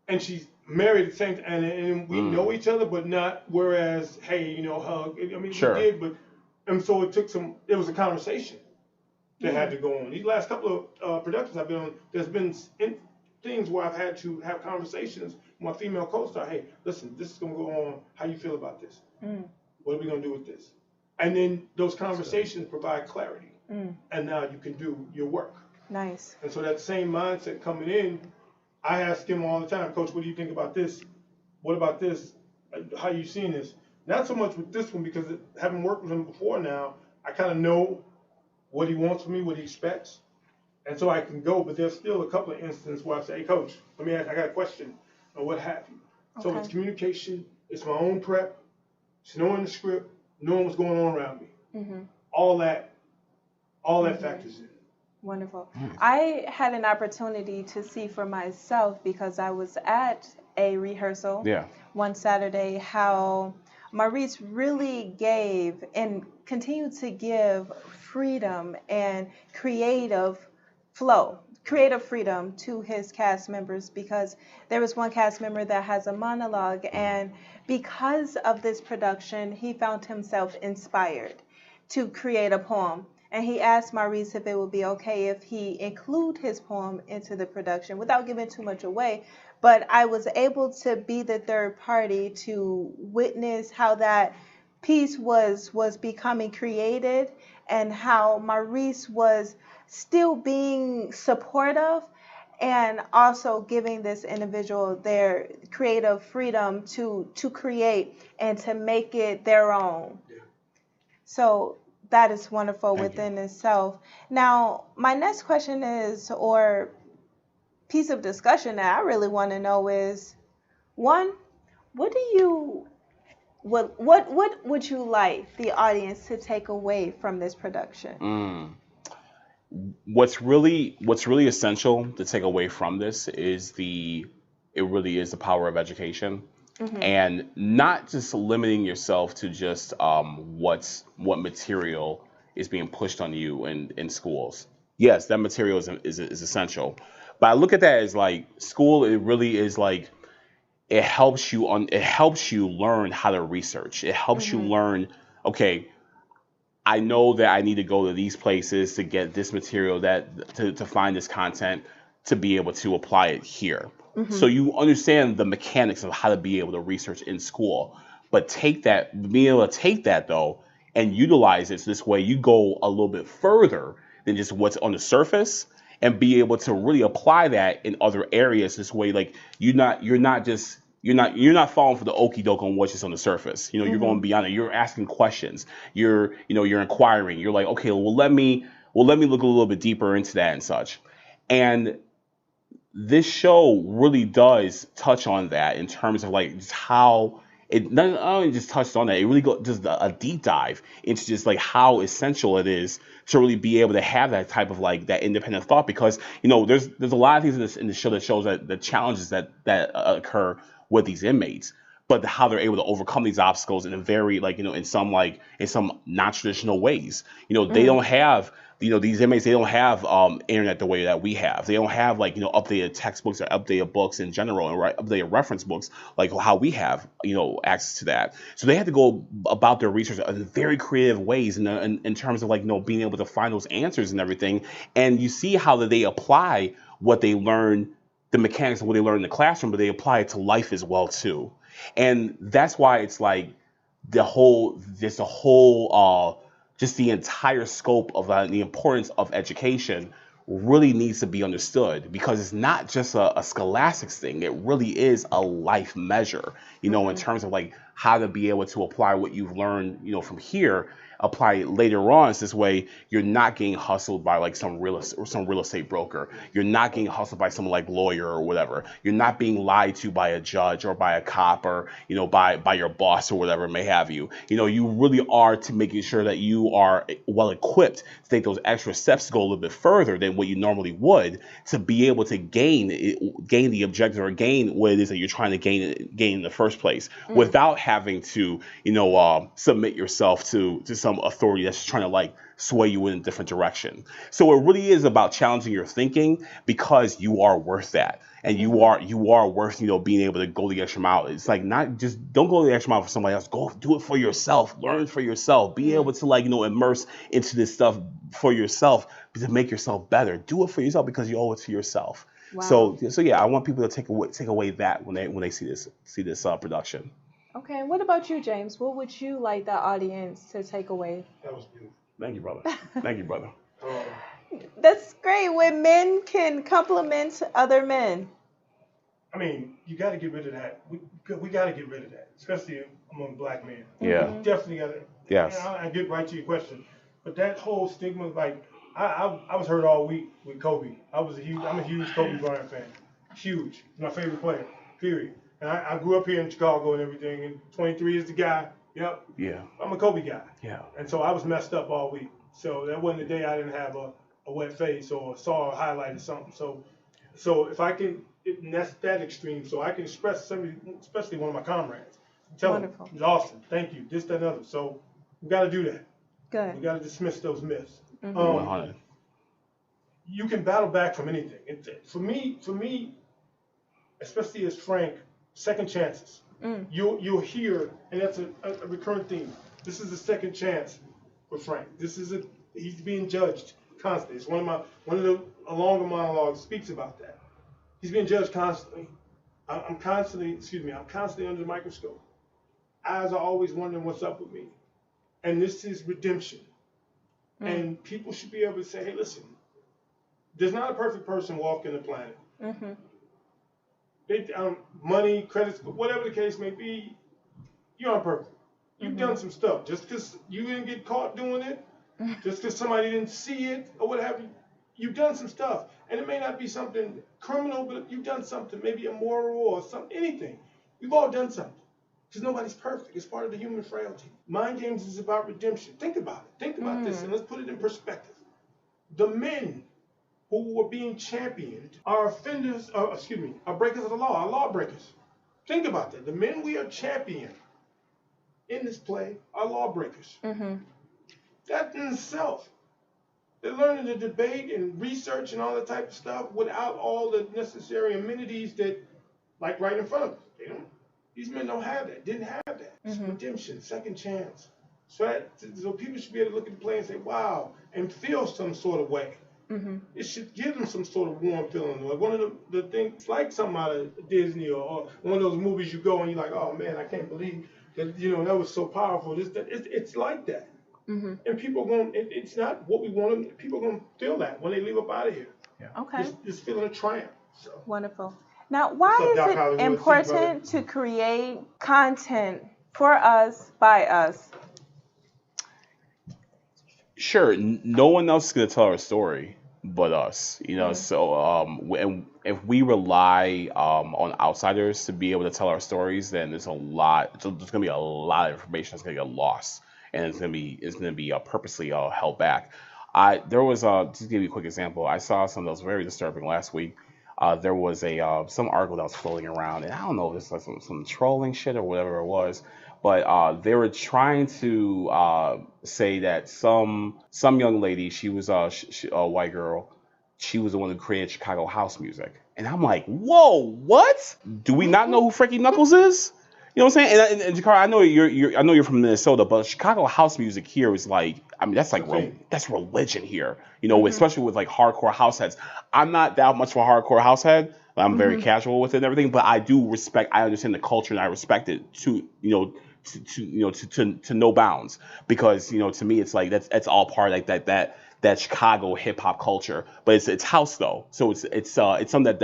And she's married at the same time, and we know each other, but not. Whereas, hey, you know, hug. I mean, Sure. we did, but and so it took some. It was a conversation that had to go on. These last couple of productions I've been on, there's been things where I've had to have conversations with my female co-star. Hey, listen, this is gonna go on. How you feel about this? What are we gonna do with this? And then those conversations provide clarity. And now you can do your work. Nice. And so that same mindset coming in, I ask him all the time, Coach, what do you think about this? What about this? How you seeing this? Not so much with this one, because having worked with him before now, I kind of know what he wants from me, what he expects. And so I can go, but there's still a couple of instances where I say, hey, Coach, let me ask, I got a question, or what have you. So it's communication, it's my own prep, it's knowing the script, knowing what's going on around me. All that factors in. Wonderful. I had an opportunity to see for myself, because I was at a rehearsal one Saturday, how Maurice really gave and continued to give freedom and creative freedom to his cast members, because there was one cast member that has a monologue, and because of this production, he found himself inspired to create a poem. And he asked Maurice if it would be okay if he include his poem into the production without giving too much away. But I was able to be the third party to witness how that piece was becoming created, and how Maurice was still being supportive and also giving this individual their creative freedom to create and to make it their own. So that is wonderful within itself. Now, my next question is, or piece of discussion that I really want to know is, one, what would you like the audience to take away from this production? What's really essential to take away from this is it really is the power of education. And not just limiting yourself to just what material is being pushed on you in schools. Yes, that material is essential, but I look at that as like school. It really is like it helps you learn how to research. It helps you learn. Okay, I know that I need to go to these places to get this material, to find this content, to be able to apply it here. So you understand the mechanics of how to be able to research in school, but being able to take that though and utilize it this way, you go a little bit further than just what's on the surface, and be able to really apply that in other areas this way. Like you're not falling for the okie doke on what's just on the surface. You know, you're going beyond it. You're asking questions. You're inquiring. You're like, okay, well let me look a little bit deeper into that and such. And this show really does touch on that in terms of like just how it not only just touched on that, it really does a deep dive into just like how essential it is to really be able to have that type of like that independent thought, because there's a lot of things in the show that shows that the challenges that occur with these inmates, but how they're able to overcome these obstacles in a very in some non-traditional ways. They don't have these inmates, they don't have internet the way that we have. They don't have updated textbooks or updated books in general, and updated reference books like how we have access to that. So they had to go about their research in very creative ways in terms of being able to find those answers and everything. And you see how that they apply what they learn, the mechanics of what they learn in the classroom, but they apply it to life as well too. And that's why it's like just the entire scope of the importance of education really needs to be understood, because it's not just a scholastics thing. It really is a life measure, in terms of like how to be able to apply what you've learned, from here apply it later on. It's this way you're not getting hustled by like some real estate broker. You're not getting hustled by some like lawyer or whatever. You're not being lied to by a judge or by a cop or, you know, by your boss or whatever may have you. You know, you really are to making sure that you are well equipped to take those extra steps to go a little bit further than what you normally would to be able to gain the objective or gain what it is that you're trying to gain in the first place without having to, you know, submit yourself to some authority that's trying to like sway you in a different direction. So it really is about challenging your thinking because you are worth that. And you are worth, you know, being able to go the extra mile. It's like not just don't go the extra mile for somebody else. Go do it for yourself. Learn for yourself. Be able to like, you know, immerse into this stuff for yourself to make yourself better. Do it for yourself because you owe it to yourself. Wow. So yeah, I want people to take away that when they see this production. Okay, and what about you, James? What would you like the audience to take away? That was beautiful. Thank you, brother. Thank you, brother. That's great when men can compliment other men. I mean, you got to get rid of that. We got to get rid of that, especially among black men. Yeah. You definitely got to. Yes. I get right to your question, but that whole stigma, like I was hurt all week with Kobe. I'm a huge Kobe Bryant fan. Huge. My favorite player. Period. And I grew up here in Chicago and everything. And 23 is the guy. Yep. Yeah. I'm a Kobe guy. Yeah. And so I was messed up all week. So that wasn't the day I didn't have a wet face or saw a highlight or something. So if I can, and that's that extreme. So I can express somebody, especially one of my comrades. Tell them, Wonderful. it's awesome. Thank you. This, that, and other. So we got to do that. Good. We got to dismiss those myths. 100. You can battle back from anything. For me, especially as Frank, second chances. You'll hear, and that's a recurrent theme. This is a second chance for Frank. He's being judged constantly. It's one of the longer monologues speaks about that. He's being judged constantly. I'm constantly under the microscope. Eyes are always wondering what's up with me. And this is redemption. And people should be able to say, hey, listen, there's not a perfect person walking the planet. Money, credits, whatever the case may be, you're not perfect. You've done some stuff. Just because you didn't get caught doing it, just because somebody didn't see it or what have you, you've done some stuff. And it may not be something criminal, but you've done something, maybe immoral or anything. We've all done something. Because nobody's perfect. It's part of the human frailty. Mind games is about redemption. Think about it. Think about this, and let's put it in perspective. The men who were being championed are offenders, are breakers of the law, are lawbreakers. Think about that. The men we are championing in this play are lawbreakers. That in itself, they're learning to debate and research and all that type of stuff without all the necessary amenities that, like right in front of them. These men don't have that, didn't have that. It's redemption, second chance. So people should be able to look at the play and say, wow, and feel some sort of way. It should give them some sort of warm feeling. Like one of the things, like something out of Disney or one of those movies you go and you're like, oh man, I can't believe that, that was so powerful. It's like that. And people it's not what we want them, people are going to feel that when they leave up out of here. Yeah. Okay. This feeling of triumph. So. Wonderful. Now, why What's up, Doc is it Hollywood? important to create content for us, by us? Sure, no one else is going to tell our story but us, so and if we rely on outsiders to be able to tell our stories, then there's going to be a lot of information that's going to get lost, and it's going to be purposely held back. There was just to give you a quick example, I saw something that was very disturbing last week. There was some article that was floating around, and I don't know if it's like some trolling shit or whatever it was, but they were trying to say that some young lady, she was a white girl, she was the one who created Chicago house music, and I'm like, whoa, what? Do we not know who Frankie Knuckles is? You know what I'm saying? And Jakar, I know you're from Minnesota, but Chicago house music here is like, I mean, that's like that's religion here. Especially with like hardcore house heads. I'm not that much of a hardcore house head. I'm very casual with it and everything, but I do respect. I understand the culture and I respect it to no bounds, because to me it's like that's all part of like that that Chicago hip hop culture, but it's house though, so it's something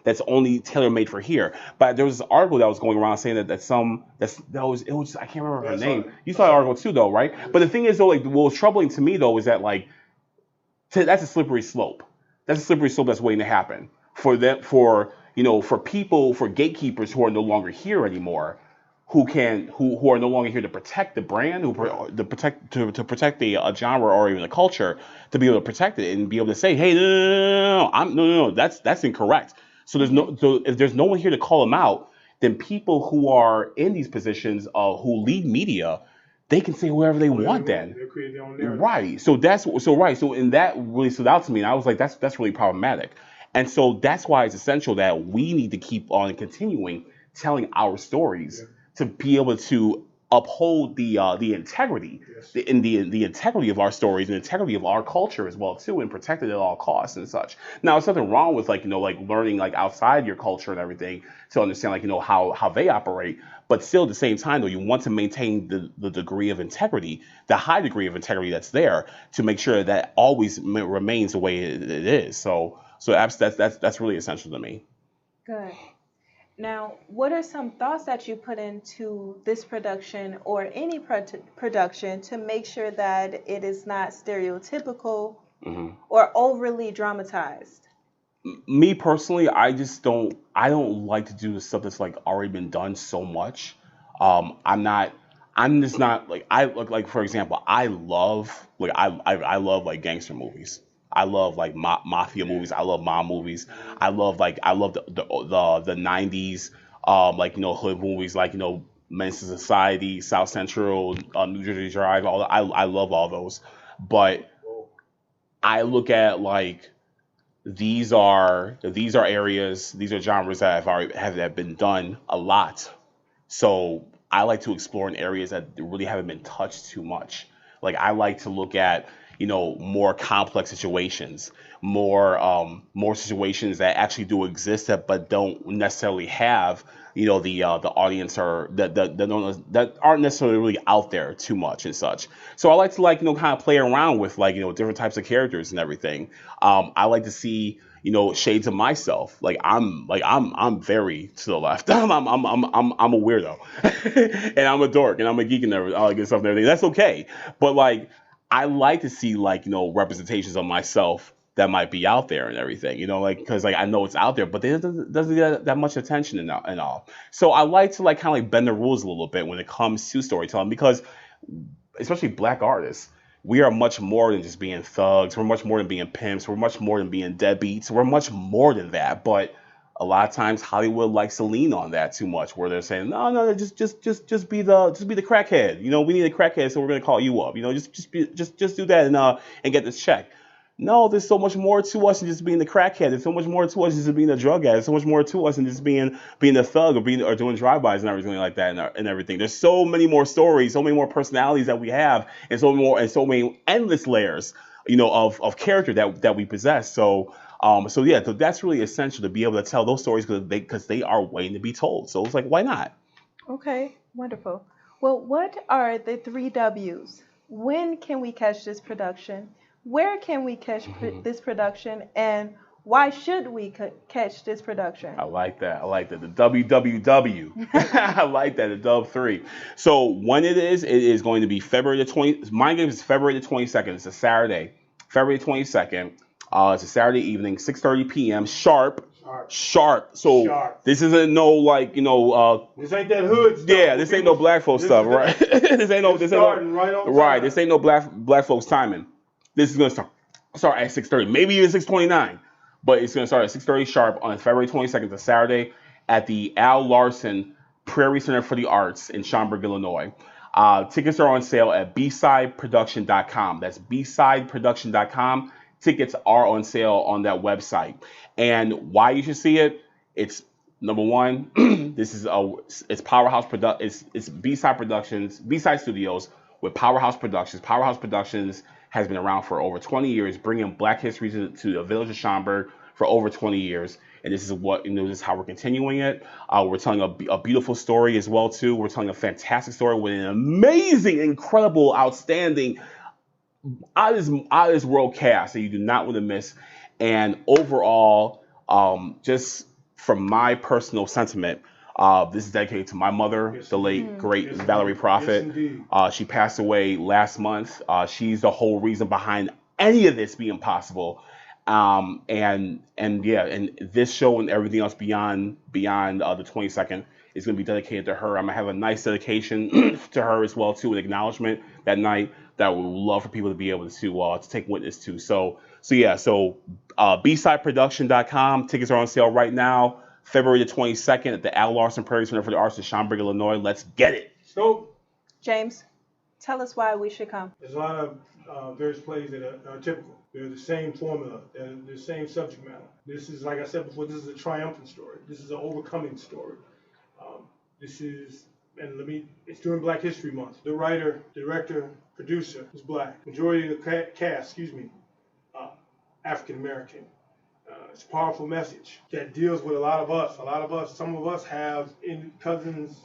that's only tailor made for here. But there was this article that was going around saying that was I can't remember her name. You saw the article too though, right? But the thing is though, like what was troubling to me though is that like that's a slippery slope. That's a slippery slope that's waiting to happen for them, for people, for gatekeepers who are no longer here anymore, who are no longer here to protect the brand, to protect the genre or even the culture, to be able to protect it and be able to say, hey, no, that's incorrect. So if there's no one here to call them out, then people who are in these positions who lead media, they can say whatever they want then. They create their own narrative. Right. So and that really stood out to me, and I was like, that's really problematic. And so that's why it's essential that we need to keep on continuing telling our stories to be able to uphold the integrity, the integrity of our stories, and the integrity of our culture as well too, and protect it at all costs and such. Now, there's nothing wrong with like learning like outside your culture and everything to understand like how they operate, but still at the same time though, you want to maintain the degree of integrity, the high degree of integrity that's there, to make sure that always remains the way it is. So that's really essential to me. Good. Now, what are some thoughts that you put into this production or any production to make sure that it is not stereotypical or overly dramatized? Me personally, I don't like to do the stuff that's like already been done so much. I'm just not like for example, I love like gangster movies. I love like mafia movies. I love mob movies. I love the 90s hood movies like Menace to Society, South Central, New Jersey Drive. I love all those. But I look at like these are areas, these are genres that have been done a lot. So I like to explore in areas that really haven't been touched too much. Like I like to look at more complex situations, more situations that actually do exist but don't necessarily have the audience or that aren't necessarily really out there too much and such. So I like to kind of play around with different types of characters and everything. I like to see shades of myself. I'm very to the left. I'm a weirdo, and I'm a dork, and I'm a geek and all that good stuff and everything. That's okay, but I like to see representations of myself that might be out there and everything, because I know it's out there, but it doesn't get that much attention and all. So I like to kind of bend the rules a little bit when it comes to storytelling, because especially Black artists, we are much more than just being thugs. We're much more than being pimps. We're much more than being deadbeats. We're much more than that. But a lot of times Hollywood likes to lean on that too much, where they're saying, no, just be the crackhead. We need a crackhead, so we're gonna call you up. Just do that and get this check. No, there's so much more to us than just being the crackhead. There's so much more to us than just being a drug addict. There's so much more to us than just being a thug or doing drive-bys and everything like that and everything. There's so many more stories, so many more personalities that we have, and so many endless layers, of character that we possess. So that's really essential to be able to tell those stories because they are waiting to be told. So it's like, why not? Okay, wonderful. Well, what are the 3 W's? When can we catch this production? Where can we catch this production? And why should we catch this production? I like that. The WWW. I like that. The Dub 3. So when it is going to be February the 20th. Mind Games is February the 22nd. It's a Saturday. February 22nd. It's a Saturday evening, 6:30 p.m. Sharp. So sharp. This isn't no this ain't that hood stuff. Yeah, this ain't no black folks stuff, right? This ain't no This ain't no black folks timing. This is gonna start at 6:30, maybe even 6:29, but it's gonna start at 6:30 sharp on February 22nd, it's a Saturday, at the Al Larson Prairie Center for the Arts in Schaumburg, Illinois. Tickets are on sale at bsideproduction.com. That's bsideproduction.com. Tickets are on sale on that website. And why you should see it? It's number one. It's Powerhouse It's B-Side Productions, B-Side Studios with Powerhouse Productions. Powerhouse Productions has been around for over 20 years, bringing Black history to the village of Schaumburg for over 20 years. And this is how we're continuing it. We're telling a beautiful story as well too. We're telling a fantastic story with an amazing, incredible, outstanding out of this world cast that you do not want to miss. And overall, just from my personal sentiment, this is dedicated to my mother, Yes, the late Mm. great Yes, Valerie indeed. Proffit. Yes, indeed. She passed away last month. She's the whole reason behind any of this being possible. And yeah, and this show and everything else beyond the 22nd is going to be dedicated to her. I'm gonna have a nice dedication to her as well too, an acknowledgement that night that we would love for people to be able to take witness to. So bsideproduction.com. Tickets are on sale right now, February the 22nd at the Al Larson Prairie Center for the Arts in Schaumburg, Illinois. Let's get it. So James, tell us why we should come. there's a lot of various plays that are typical. They're the same formula. They're the same subject matter. This is, like I said before, this is a triumphant story. This is an overcoming story. This is, it's during Black History Month. The writer, director, producer is black. Majority of the cast, African American. It's a powerful message that deals with a lot of us. Some of us have cousins,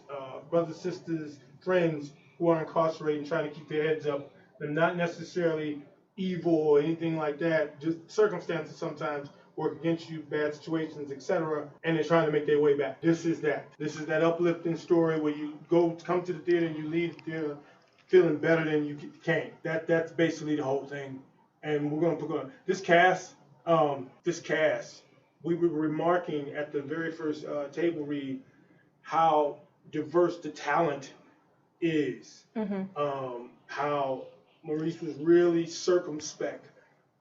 brothers, sisters, friends who are incarcerated and trying to keep their heads up. They're not necessarily evil or anything like that. Just circumstances sometimes work against you, bad situations, etc. And they're trying to make their way back. This is that. This is that uplifting story where you come to the theater and you leave the theater feeling better than you came. That's basically the whole thing. And we're gonna put on this cast. We were remarking at the very first table read how diverse the talent is. Mm-hmm. How Maurice was really circumspect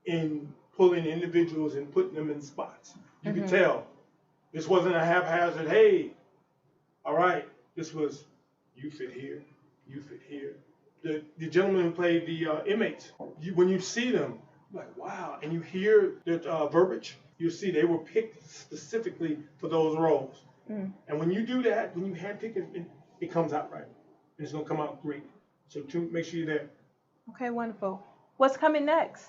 in pulling individuals and putting them in spots. You could tell this wasn't a haphazard, hey, all right, this was, you fit here, you fit here. The gentleman who played the inmates, when you see them, like, wow, and you hear the verbiage, you see they were picked specifically for those roles. Mm. And when you do that, when you handpick it, it comes out right. And it's going to come out great. So make sure you're there. Okay, wonderful. What's coming next?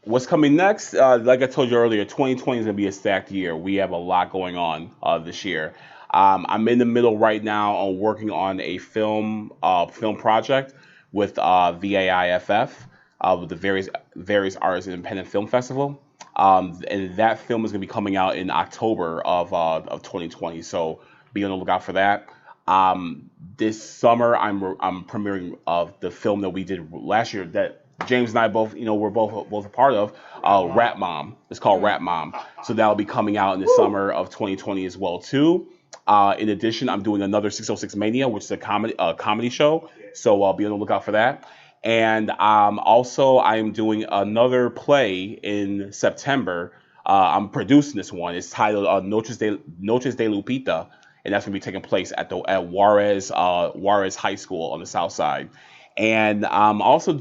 What's coming next? Like I told you earlier, 2020 is going to be a stacked year. We have a lot going on this year. I'm in the middle right now on working on a film project with VAIFF, with the various Artists Independent Film Festival. And that film is going to be coming out in October of 2020. So be on the lookout for that. This summer, I'm premiering the film that we did last year that James and I both, we're both a part of, Rap Mom. It's called Rap Mom. So that'll be coming out in the summer of 2020 as well too. In addition, I'm doing another 606 Mania, which is a comedy show. So I'll be on the lookout for that. And also, I'm doing another play in September. I'm producing this one. It's titled Noches de Lupita, and that's going to be taking place at Juarez High School on the South Side. And I'm also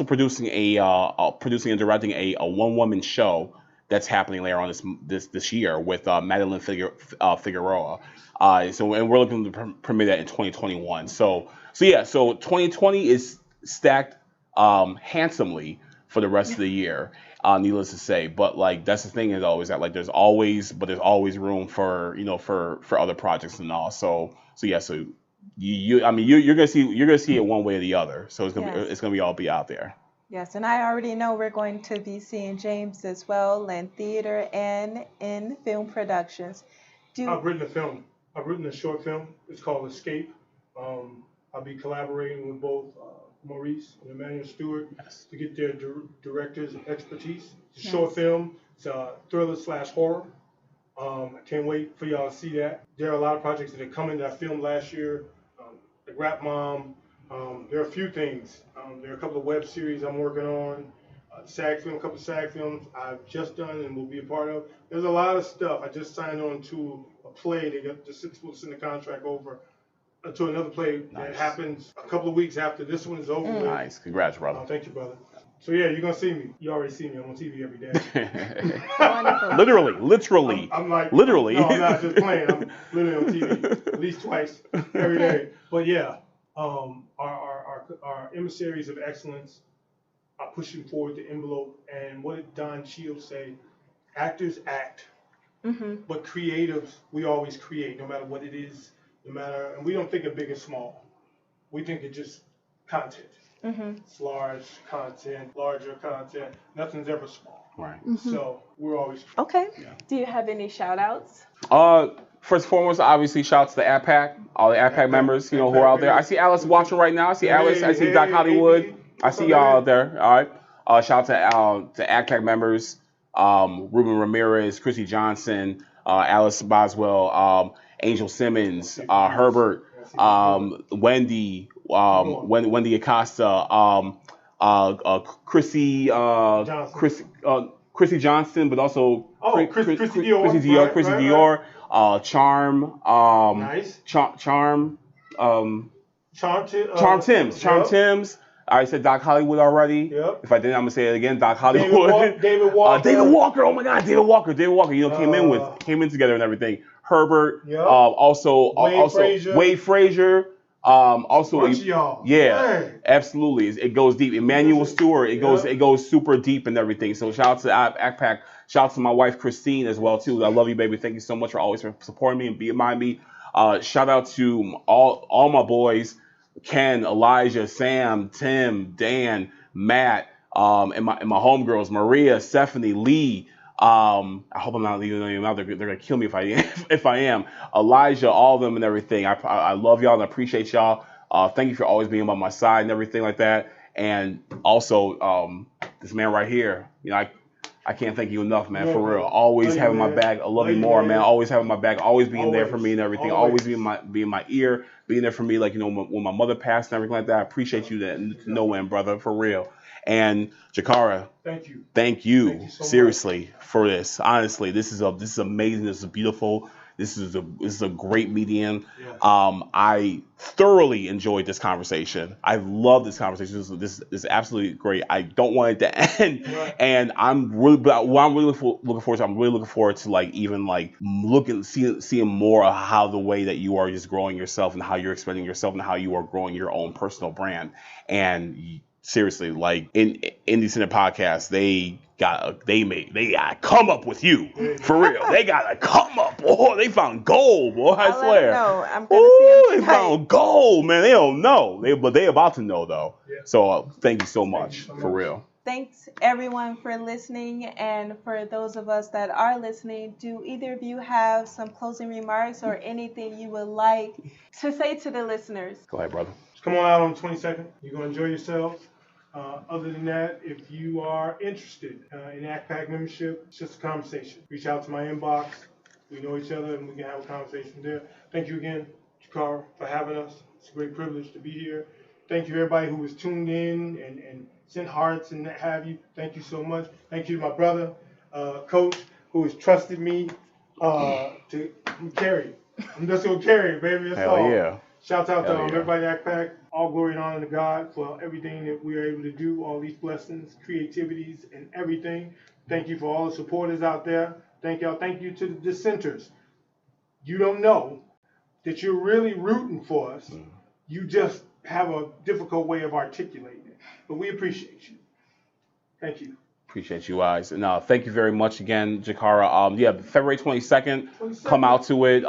producing and directing a one-woman show that's happening later on this year with Madeline Figueroa. And we're looking to premiere that in 2021. So 2020 is stacked handsomely for the rest of the year, needless to say. But like that's the thing is always that like there's always room for for other projects and all. So you're gonna see it one way or the other. So it's gonna all be out there. Yes, and I already know we're going to be seeing James as well in theater and in film productions. I've written a film. I've written a short film. It's called Escape. I'll be collaborating with both Maurice and Emmanuel Stewart to get their director's expertise. It's a short film. It's a thriller/horror. I can't wait for y'all to see that. There are a lot of projects that are coming that I filmed last year. The Rap Mom. There are a few things. There are a couple of web series I'm working on. A couple of SAG films I've just done and will be a part of. There's a lot of stuff. I just signed on to a play. They got just supposed to send the contract over to another play that happens a couple of weeks after this one is over with. Nice. Congrats, brother. Thank you, brother. So yeah, you're gonna see me. You already see me. I'm on TV every day. Literally. I'm like literally. No, I'm not just playing. I'm literally on TV at least twice every day. But yeah, our emissaries of excellence are pushing forward the envelope. And what did Don Shields say? Actors act, but creatives, we always create, no matter what it is, and we don't think of big and small. We think of just content. It's large content, larger content. Nothing's ever small. Right. So we're always. Okay. Do you have any shout outs? First and foremost, obviously, shout out to the AppPack, all the AppPack members, who are out there. I see Alice watching right now. I see Alice. I see Doc Hollywood. I see y'all out there. All right. Shout out to AppPack members, Ruben Ramirez, Chrissy Johnson, Alice Boswell, Angel Simmons, Herbert, Wendy, Wendy Acosta, Chrissy Johnston, but also Chrissy Dior, Charm, nice. Charm Timms. Yep. I said Doc Hollywood already. Yep. If I didn't, I'm gonna say it again. Doc Hollywood. David Walker. David Walker. Oh my God, David Walker. Came in together and everything. Herbert. Yep. Also Frazier. Wade Frazier. Also, Bunch of y'all. yeah, Man. absolutely. It goes deep. Emmanuel Stewart. It goes super deep and everything. So shout out to AppPack. Shout out to my wife Christine as well too. I love you, baby. Thank you so much for always supporting me and being by me. Shout out to all my boys, Ken, Elijah, Sam, Tim, Dan, Matt, and my homegirls, Maria, Stephanie, Lee. I hope I'm not leaving them out. They're gonna kill me if I am. Elijah, all of them and everything. I love y'all and I appreciate y'all. Thank you for always being by my side and everything like that. And also, this man right here, I can't thank you enough, man, for real. Always having my back. I love you more, man. Always having my back. Always being there for me and everything. Always being my ear, being there for me. Like, when my mother passed and everything like that. I appreciate you to no end, brother, for real. And Jakara, thank you so seriously much for this. Honestly, this is amazing. This is beautiful. This is a great medium. Yes. I thoroughly enjoyed this conversation. I love this conversation. This is absolutely great. I don't want it to end. Right. And I'm really looking forward to seeing more of how the way that you are just growing yourself and how you're expanding yourself and how you are growing your own personal brand. And seriously, like in Indie Center Podcast, they gotta come up with you for real. They gotta come up, boy. They found gold, boy. I swear. I'm gonna see them they found gold, man. They don't know, but they about to know though. Yeah. So thank you so much for real. Thanks everyone for listening, and for those of us that are listening, do either of you have some closing remarks or anything you would like to say to the listeners? Go ahead, brother. Just come on out on the 22nd. You're gonna enjoy yourselves. Other than that, if you are interested in AppPack membership, it's just a conversation. Reach out to my inbox. We know each other and we can have a conversation there. Thank you again, Jakara, for having us. It's a great privilege to be here. Thank you everybody who was tuned in and sent hearts and have you. Thank you so much. Thank you to my brother, Coach, who has trusted me to carry it. I'm just going to carry it, baby. That's Hell all. Yeah. Shout out to everybody at AppPack. All glory and honor to God for everything that we are able to do, all these blessings, creativities, and everything. Thank you for all the supporters out there. Thank y'all. Thank you to the dissenters. You don't know that you're really rooting for us. You just have a difficult way of articulating it. But we appreciate you. Thank you. Appreciate you guys. And thank you very much again, Jakara. February 22nd. Come out to it.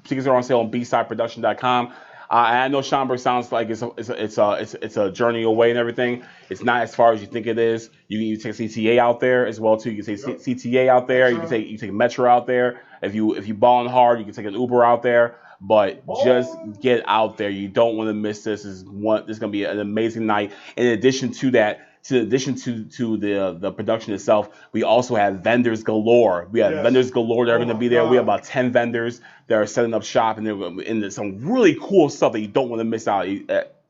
Tickets are on sale on bsideproduction.com. And I know Schomburg sounds like it's a journey away and everything. It's not as far as you think it is. You can take CTA out there as well too. You can take CTA out there. You can take Metro out there. If you balling hard, you can take an Uber out there. But just get out there. You don't want to miss this. This is gonna be an amazing night. In addition to that, to the production itself, we also have vendors galore. We have vendors galore that are going to be there. We have about 10 vendors that are setting up shop, and they're in some really cool stuff that you don't want to miss out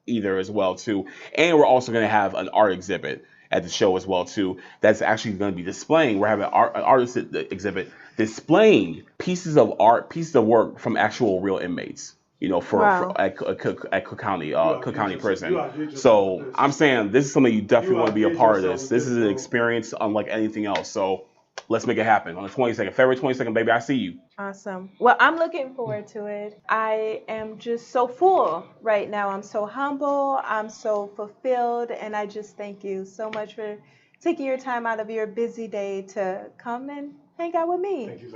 either as well too. And we're also going to have an art exhibit at the show as well too. That's actually going to be displaying. We're having an artist exhibit displaying pieces of art, pieces of work from actual real inmates. At Cook County Prison. So I'm saying this is something you definitely want to be a part of this. This is an experience unlike anything else. So let's make it happen on the 22nd, February 22nd, baby. I see you. Awesome. Well, I'm looking forward to it. I am just so full right now. I'm so humble. I'm so fulfilled. And I just thank you so much for taking your time out of your busy day to come and hang out with me. Thank you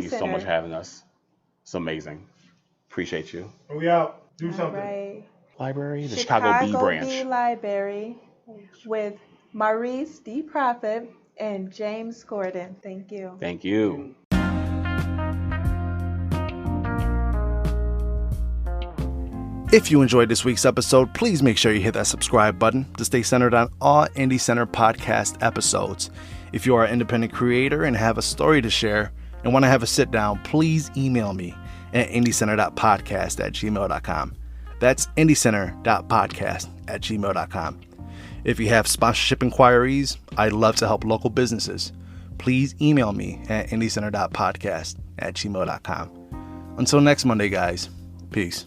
so much for having us. It's amazing. Appreciate you. And we out. Do something. Right. Library, the Chicago B branch. B Library with Maurice D. Proffit and James Gordon. Thank you. Thank you. If you enjoyed this week's episode, please make sure you hit that subscribe button to stay centered on all Indie Center podcast episodes. If you are an independent creator and have a story to share and want to have a sit down, please email me at indiecenter.podcast@gmail.com. That's indiecenter.podcast@gmail.com. If you have sponsorship inquiries, I'd love to help local businesses. Please email me at indiecenter.podcast@gmail.com. Until next Monday, guys. Peace.